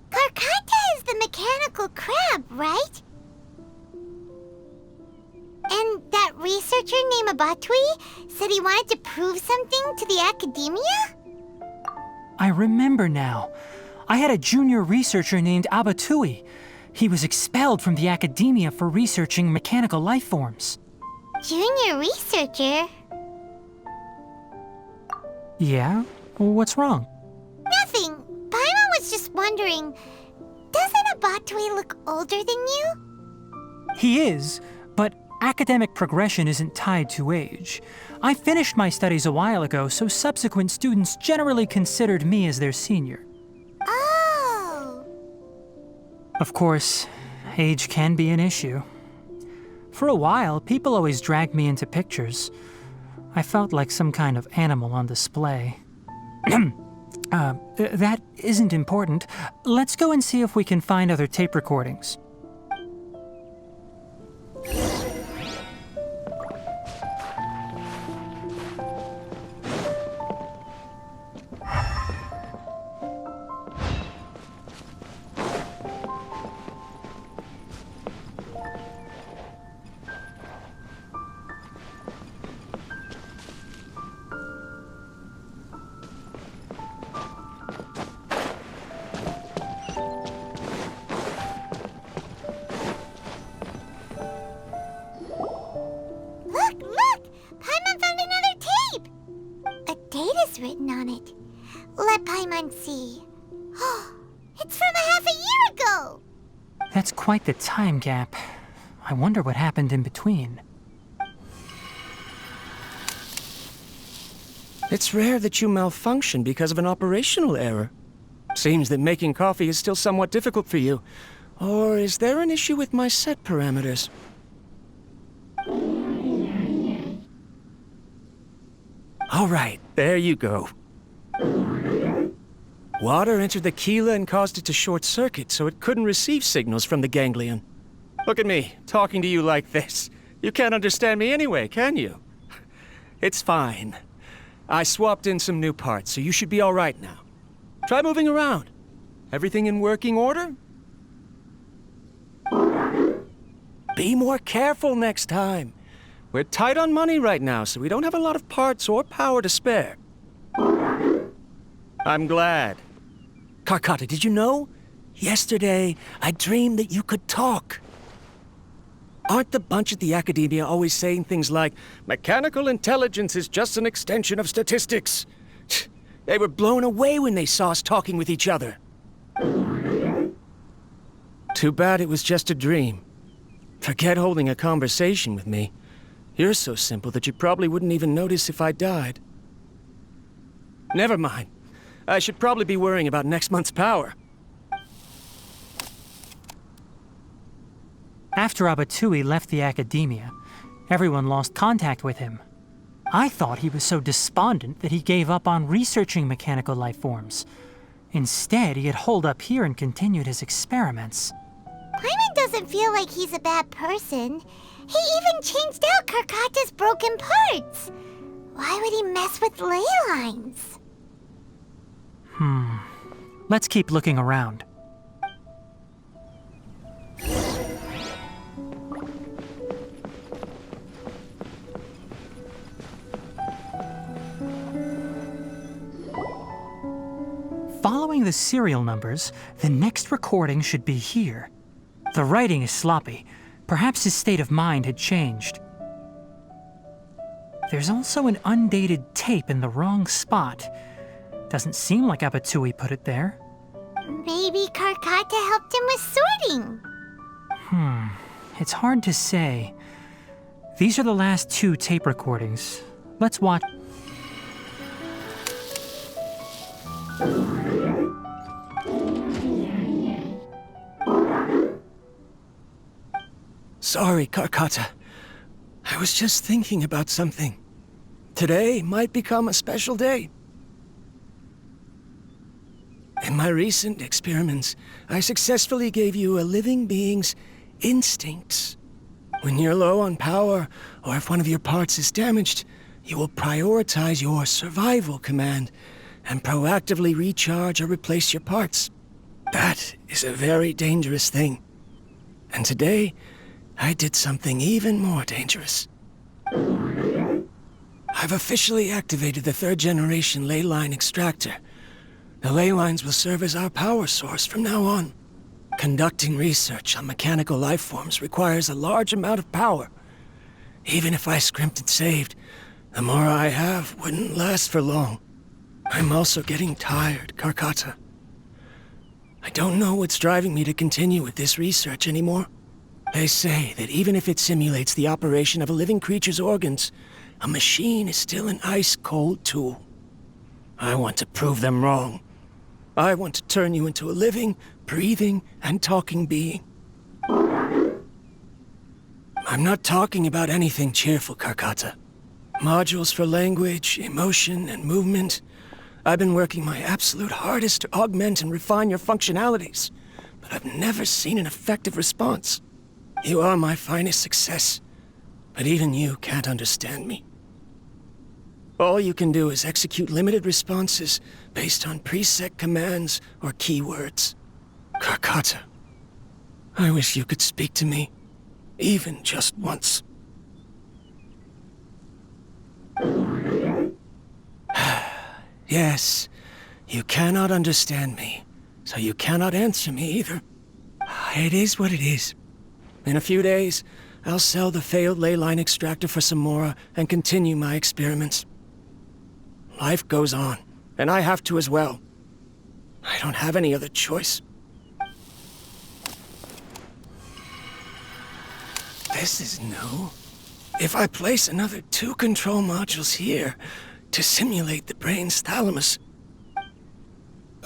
Karkata is the mechanical crab, right? And that researcher named Abatui said he wanted to prove something to the academia? I remember now. I had a junior researcher named Abatui. He was expelled from the academia for researching mechanical life forms. Junior researcher? Yeah? What's wrong? Nothing. Paimon was just wondering, doesn't Abatui look older than you? He is, but academic progression isn't tied to age. I finished my studies a while ago, so subsequent students generally considered me as their senior. Oh. Of course, age can be an issue. For a while, people always dragged me into pictures. I felt like some kind of animal on display. That isn't important. Let's go and see if we can find other tape recordings. Written on it. Let Paimon see. It's from a half a year ago! That's quite the time gap. I wonder what happened in between. It's rare that you malfunction because of an operational error. Seems that making coffee is still somewhat difficult for you. Or is there an issue with my set parameters? All right, there you go. Water entered the chela and caused it to short-circuit, so it couldn't receive signals from the ganglion. Look at me, talking to you like this. You can't understand me anyway, can you? It's fine. I swapped in some new parts, so you should be all right now. Try moving around. Everything in working order? Be more careful next time. We're tight on money right now, so we don't have a lot of parts or power to spare. I'm glad. Karkata, did you know? Yesterday, I dreamed that you could talk. Aren't the bunch at the academia always saying things like, mechanical intelligence is just an extension of statistics? They were blown away when they saw us talking with each other. Too bad it was just a dream. Forget holding a conversation with me. You're so simple that you probably wouldn't even notice if I died. Never mind. I should probably be worrying about next month's power. After Abatui left the academia, everyone lost contact with him. I thought he was so despondent that he gave up on researching mechanical life forms. Instead, he had holed up here and continued his experiments. Paimon doesn't feel like he's a bad person. He even changed out Karkata's broken parts. Why would he mess with ley lines? Let's keep looking around. Following the serial numbers, the next recording should be here. The writing is sloppy. Perhaps his state of mind had changed. There's also an undated tape in the wrong spot. Doesn't seem like Abatui put it there. Maybe Karkata helped him with sorting. It's hard to say. These are the last 2 tape recordings. Let's watch. Sorry, Karkata. I was just thinking about something. Today might become a special day. In my recent experiments, I successfully gave you a living being's instincts. When you're low on power, or if one of your parts is damaged, you will prioritize your survival command and proactively recharge or replace your parts. That is a very dangerous thing. And today, I did something even more dangerous. I've officially activated the 3rd generation ley line extractor. The ley lines will serve as our power source from now on. Conducting research on mechanical life forms requires a large amount of power. Even if I scrimped and saved, the more I have wouldn't last for long. I'm also getting tired, Karkata. I don't know what's driving me to continue with this research anymore. They say that even if it simulates the operation of a living creature's organs, a machine is still an ice-cold tool. I want to prove them wrong. I want to turn you into a living, breathing, and talking being. I'm not talking about anything cheerful, Karkata. Modules for language, emotion, and movement. I've been working my absolute hardest to augment and refine your functionalities, but I've never seen an effective response. You are my finest success, but even you can't understand me. All you can do is execute limited responses based on preset commands or keywords. Karkata, I wish you could speak to me, even just once. Yes, you cannot understand me, so you cannot answer me either. It is what it is. In a few days, I'll sell the failed ley line extractor for some more and continue my experiments. Life goes on, and I have to as well. I don't have any other choice. This is new. If I place another 2 control modules here to simulate the brain's thalamus...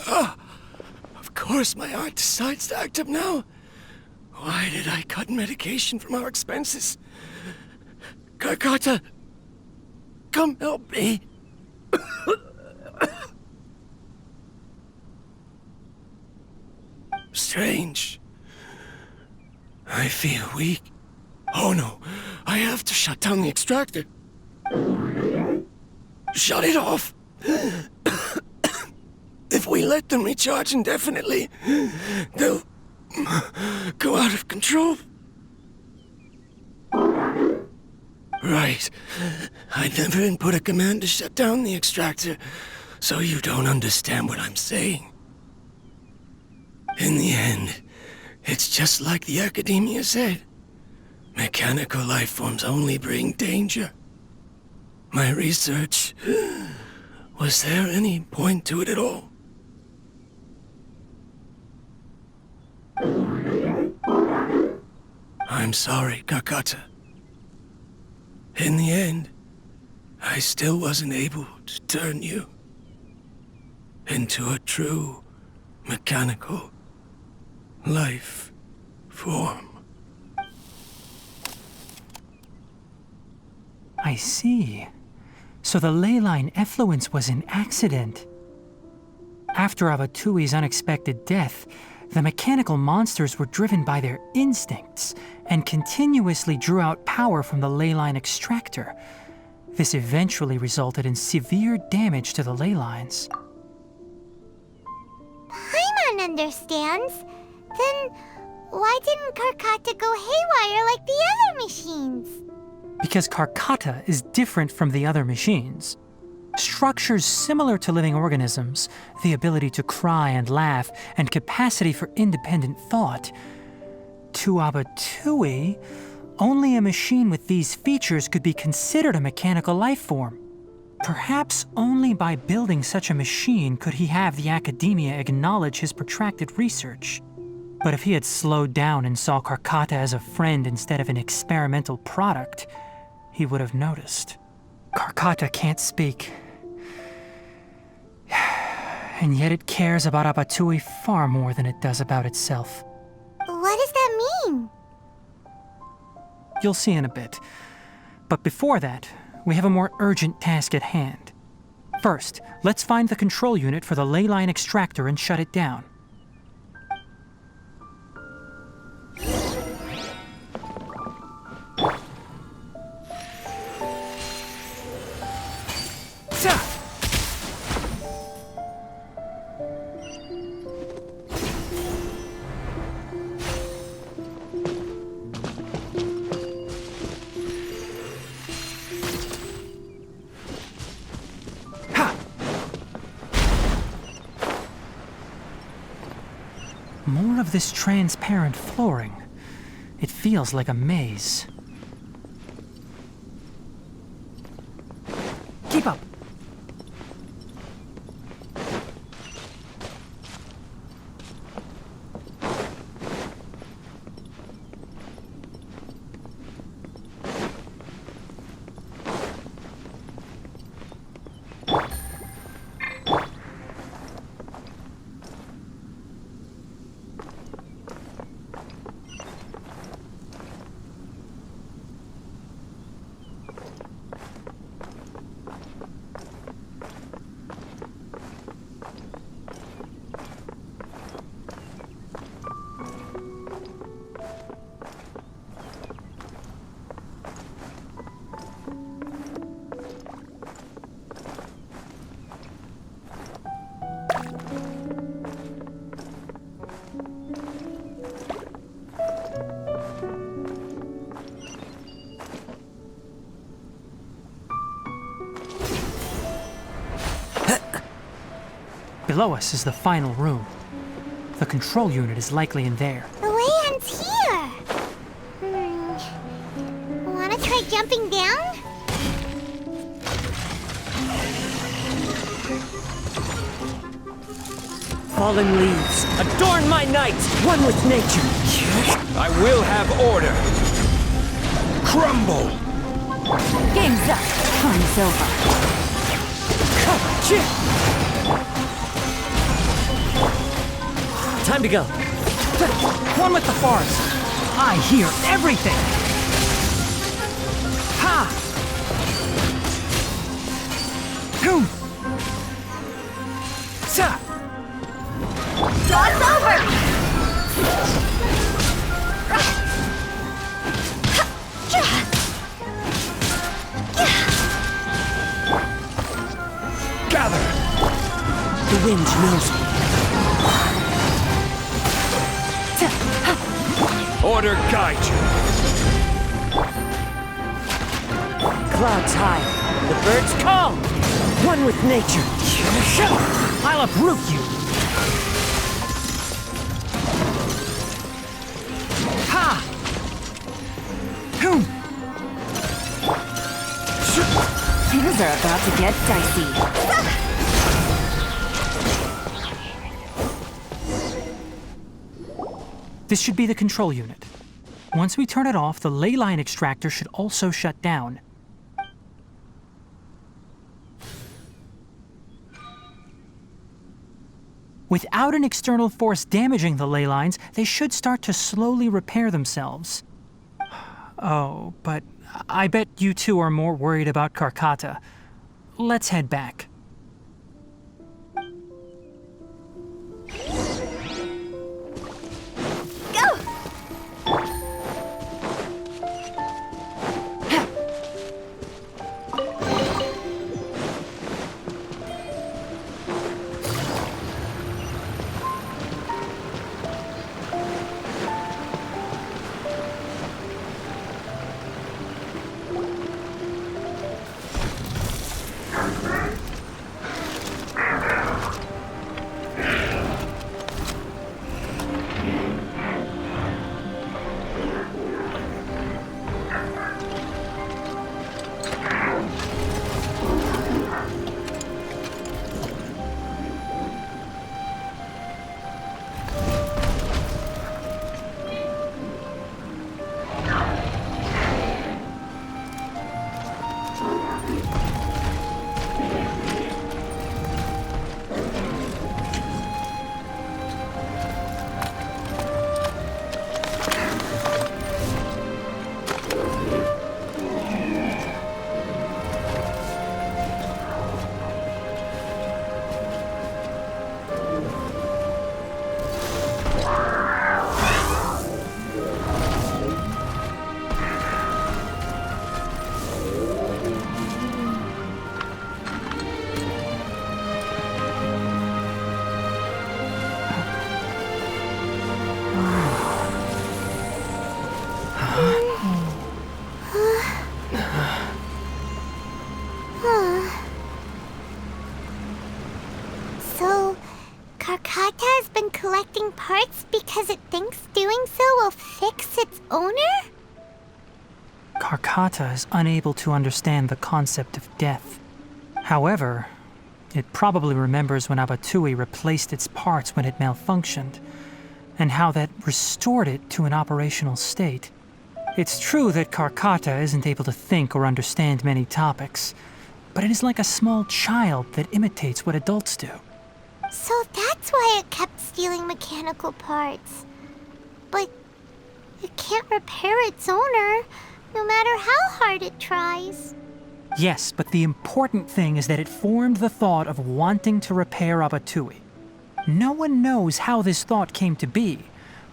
of course my heart decides to act up now. Why did I cut medication from our expenses? Karkata, come help me. Strange. I feel weak. Oh no, I have to shut down the extractor. Shut it off. If we let them recharge indefinitely, they'll go out of control. Right. I never input a command to shut down the extractor, so you don't understand what I'm saying. In the end, it's just like the Academia said. Mechanical life forms only bring danger. My research... was there any point to it at all? I'm sorry, Karkata. In the end, I still wasn't able to turn you into a true mechanical life form. I see. So the ley line effluence was an accident. After Abatui's unexpected death, the mechanical monsters were driven by their instincts and continuously drew out power from the ley line extractor. This eventually resulted in severe damage to the ley lines. Paimon understands. Then why didn't Karkata go haywire like the other machines? Because Karkata is different from the other machines. Structures similar to living organisms, the ability to cry and laugh, and capacity for independent thought. To Abatui, only a machine with these features could be considered a mechanical life form. Perhaps only by building such a machine could he have the Academia acknowledge his protracted research. But if he had slowed down and saw Karkata as a friend instead of an experimental product, he would have noticed. Karkata can't speak. And yet it cares about Abatui far more than it does about itself. What does that mean? You'll see in a bit. But before that, we have a more urgent task at hand. First, let's find the control unit for the ley line extractor and shut it down. More of this transparent flooring. It feels like a maze. Keep up! Below us is the final room. The control unit is likely in there. The way ends here. Wanna try jumping down? Fallen leaves, adorn my night, one with nature. I will have order. Crumble! Game's up. Time's over. Time to go. One with the forest. I hear everything. Ha! Boom! Sa! Dog's over! Gather! The wind knows me. Order guide you. Clouds high, the birds call. One with nature. I'll uproot you. Ha! Boom! Things are about to get dicey. This should be the control unit. Once we turn it off, the ley line extractor should also shut down. Without an external force damaging the ley lines, they should start to slowly repair themselves. Oh, but I bet you two are more worried about Karkata. Let's head back. Karkata has been collecting parts because it thinks doing so will fix its owner? Karkata is unable to understand the concept of death. However, it probably remembers when Abatui replaced its parts when it malfunctioned, and how that restored it to an operational state. It's true that Karkata isn't able to think or understand many topics, but it is like a small child that imitates what adults do. So that's why it kept stealing mechanical parts. But it can't repair its owner, no matter how hard it tries. Yes, but the important thing is that it formed the thought of wanting to repair Abatui. No one knows how this thought came to be,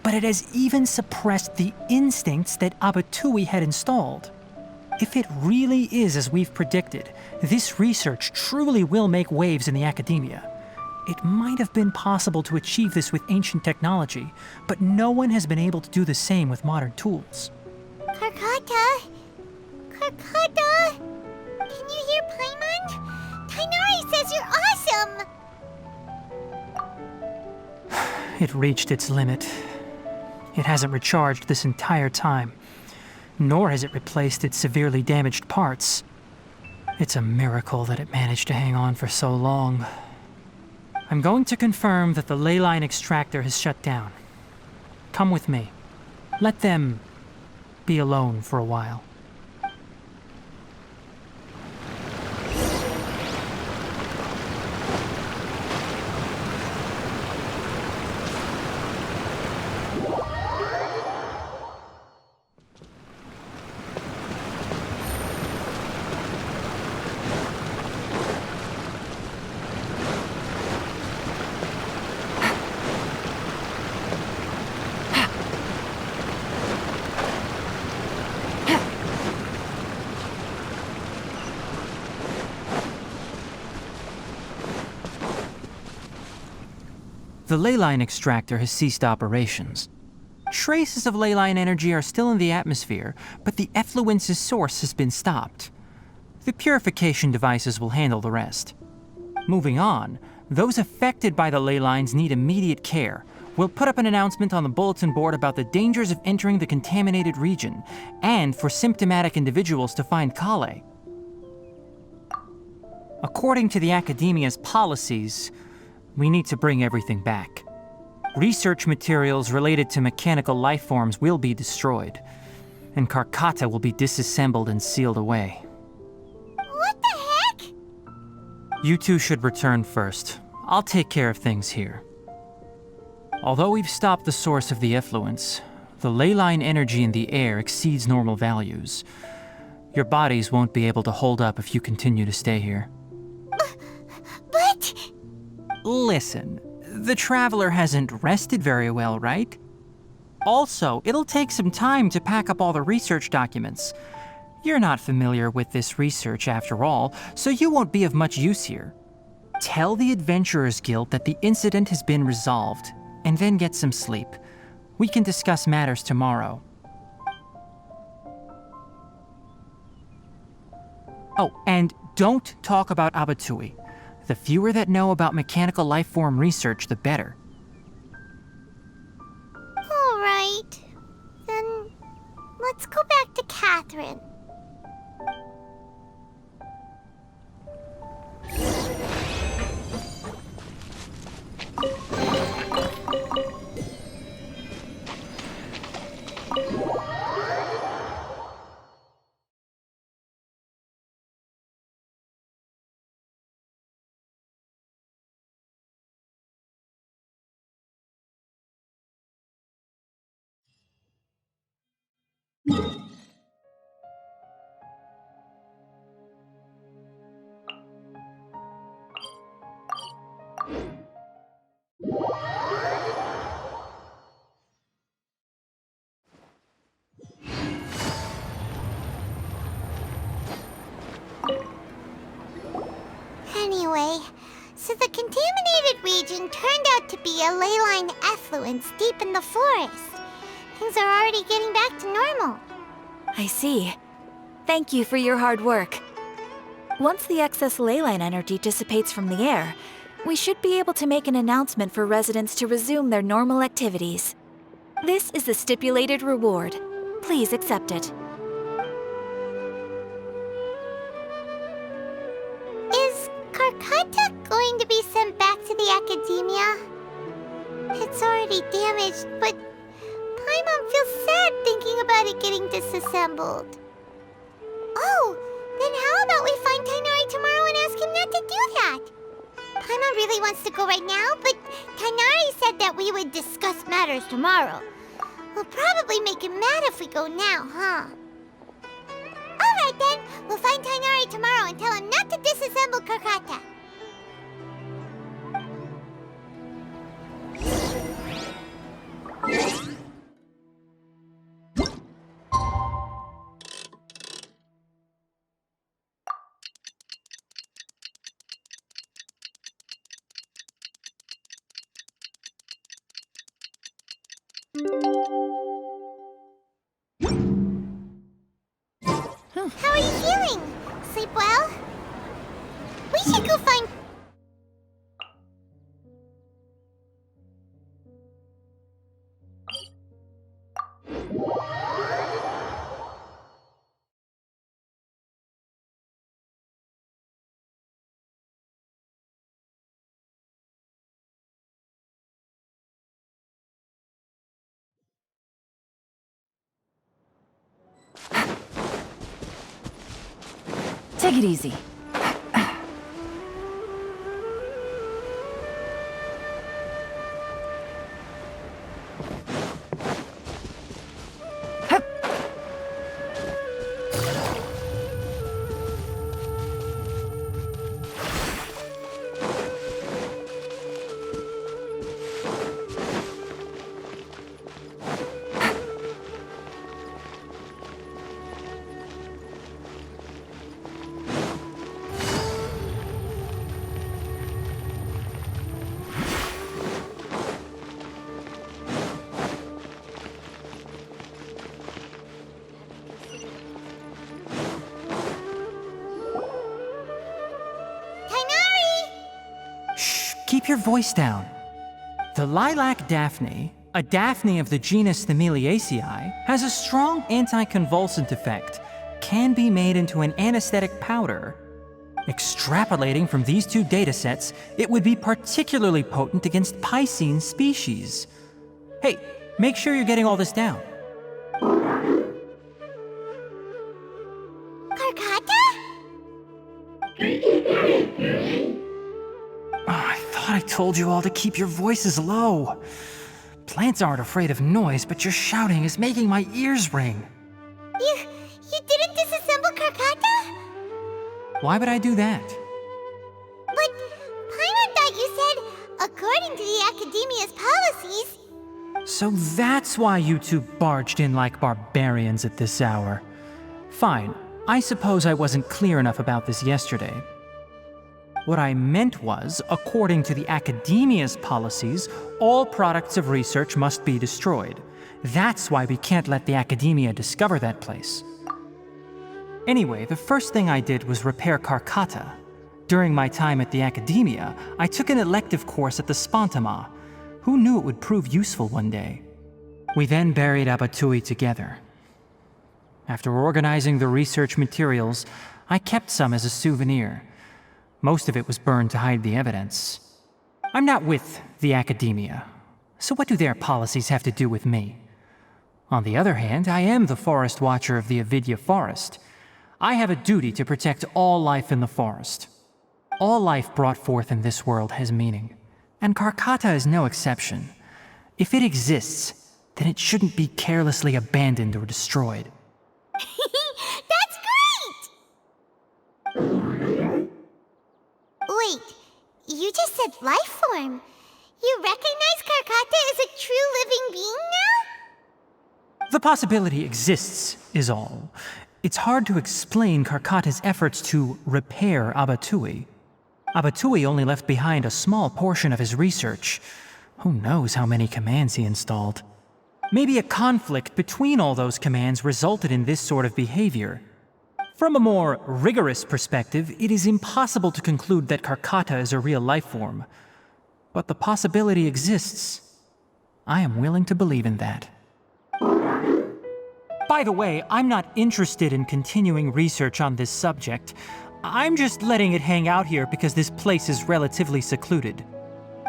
but it has even suppressed the instincts that Abatui had installed. If it really is as we've predicted, this research truly will make waves in the academia. It might have been possible to achieve this with ancient technology, but no one has been able to do the same with modern tools. Karkata? Karkata? Can you hear Paimon? Tighnari says you're awesome! It reached its limit. It hasn't recharged this entire time, nor has it replaced its severely damaged parts. It's a miracle that it managed to hang on for so long. I'm going to confirm that the ley line extractor has shut down. Come with me. Let them be alone for a while. The ley line extractor has ceased operations. Traces of ley line energy are still in the atmosphere, but the effluence's source has been stopped. The purification devices will handle the rest. Moving on, those affected by the ley lines need immediate care. We'll put up an announcement on the bulletin board about the dangers of entering the contaminated region, and for symptomatic individuals to find Kale. According to the Academia's policies, we need to bring everything back. Research materials related to mechanical life forms will be destroyed, and Karkata will be disassembled and sealed away. What the heck? You two should return first. I'll take care of things here. Although we've stopped the source of the effluence, the ley line energy in the air exceeds normal values. Your bodies won't be able to hold up if you continue to stay here. But... Listen, the Traveler hasn't rested very well, right? Also, it'll take some time to pack up all the research documents. You're not familiar with this research after all, so you won't be of much use here. Tell the Adventurers Guild that the incident has been resolved, and then get some sleep. We can discuss matters tomorrow. Oh, and don't talk about Abatui. The fewer that know about mechanical life form research, the better. All right. Then let's go back to Catherine. Anyway, so the contaminated region turned out to be a ley line effluence deep in the forest. Things are already getting back to normal. I see. Thank you for your hard work. Once the excess ley line energy dissipates from the air, we should be able to make an announcement for residents to resume their normal activities. This is the stipulated reward. Please accept it. Is Karkata going to be sent back to the Academia? It's already damaged, but Paimon feels sad thinking about it getting disassembled. Oh, then how about we find Tighnari tomorrow and ask him not to do that? Paimon really wants to go right now, but Tighnari said that we would discuss matters tomorrow. We'll probably make him mad if we go now, huh? Alright then, we'll find Tighnari tomorrow and tell him not to disassemble Karkata. How are you feeling? Sleep well? We should go find... Take it easy. Keep your voice down. The lilac daphne, a daphne of the genus Thymilaceae, has a strong anticonvulsant effect, can be made into an anesthetic powder. Extrapolating from these two datasets, it would be particularly potent against Piscine species. Hey, make sure you're getting all this down. Karkata? I thought I told you all to keep your voices low. Plants aren't afraid of noise, but your shouting is making my ears ring. You didn't disassemble Karkata? Why would I do that? But Paimon thought you said, according to the Academia's policies... So that's why you two barged in like barbarians at this hour. Fine, I suppose I wasn't clear enough about this yesterday. What I meant was, according to the Academia's policies, all products of research must be destroyed. That's why we can't let the Academia discover that place. Anyway, the first thing I did was repair Karkata. During my time at the Academia, I took an elective course at the Spontama. Who knew it would prove useful one day? We then buried Abatui together. After organizing the research materials, I kept some as a souvenir. Most of it was burned to hide the evidence. I'm not with the Academia, so what do their policies have to do with me? On the other hand, I am the Forest Watcher of the Avidya Forest. I have a duty to protect all life in the forest. All life brought forth in this world has meaning, and Karkata is no exception. If it exists, then it shouldn't be carelessly abandoned or destroyed. That's great! Wait, you just said life form. You recognize Karkata as a true living being now? The possibility exists, is all. It's hard to explain Karkata's efforts to repair Abatui. Abatui only left behind a small portion of his research. Who knows how many commands he installed? Maybe a conflict between all those commands resulted in this sort of behavior. From a more rigorous perspective, it is impossible to conclude that Karkata is a real life form. But the possibility exists. I am willing to believe in that. By the way, I'm not interested in continuing research on this subject. I'm just letting it hang out here because this place is relatively secluded.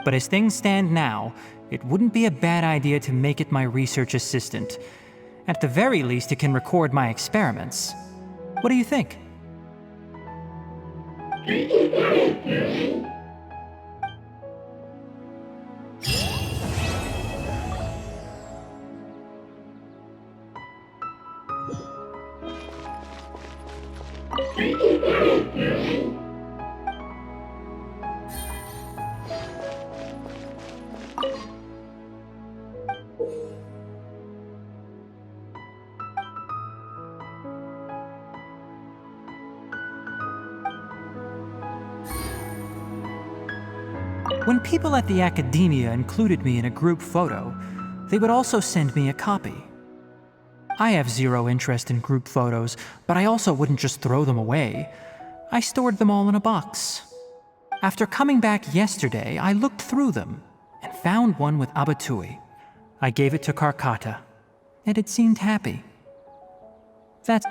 But as things stand now, it wouldn't be a bad idea to make it my research assistant. At the very least, it can record my experiments. What do you think? When people at the academia included me in a group photo, they would also send me a copy. I have zero interest in group photos, but I also wouldn't just throw them away. I stored them all in a box. After coming back yesterday, I looked through them and found one with Abatui. I gave it to Karkata, and it seemed happy. That's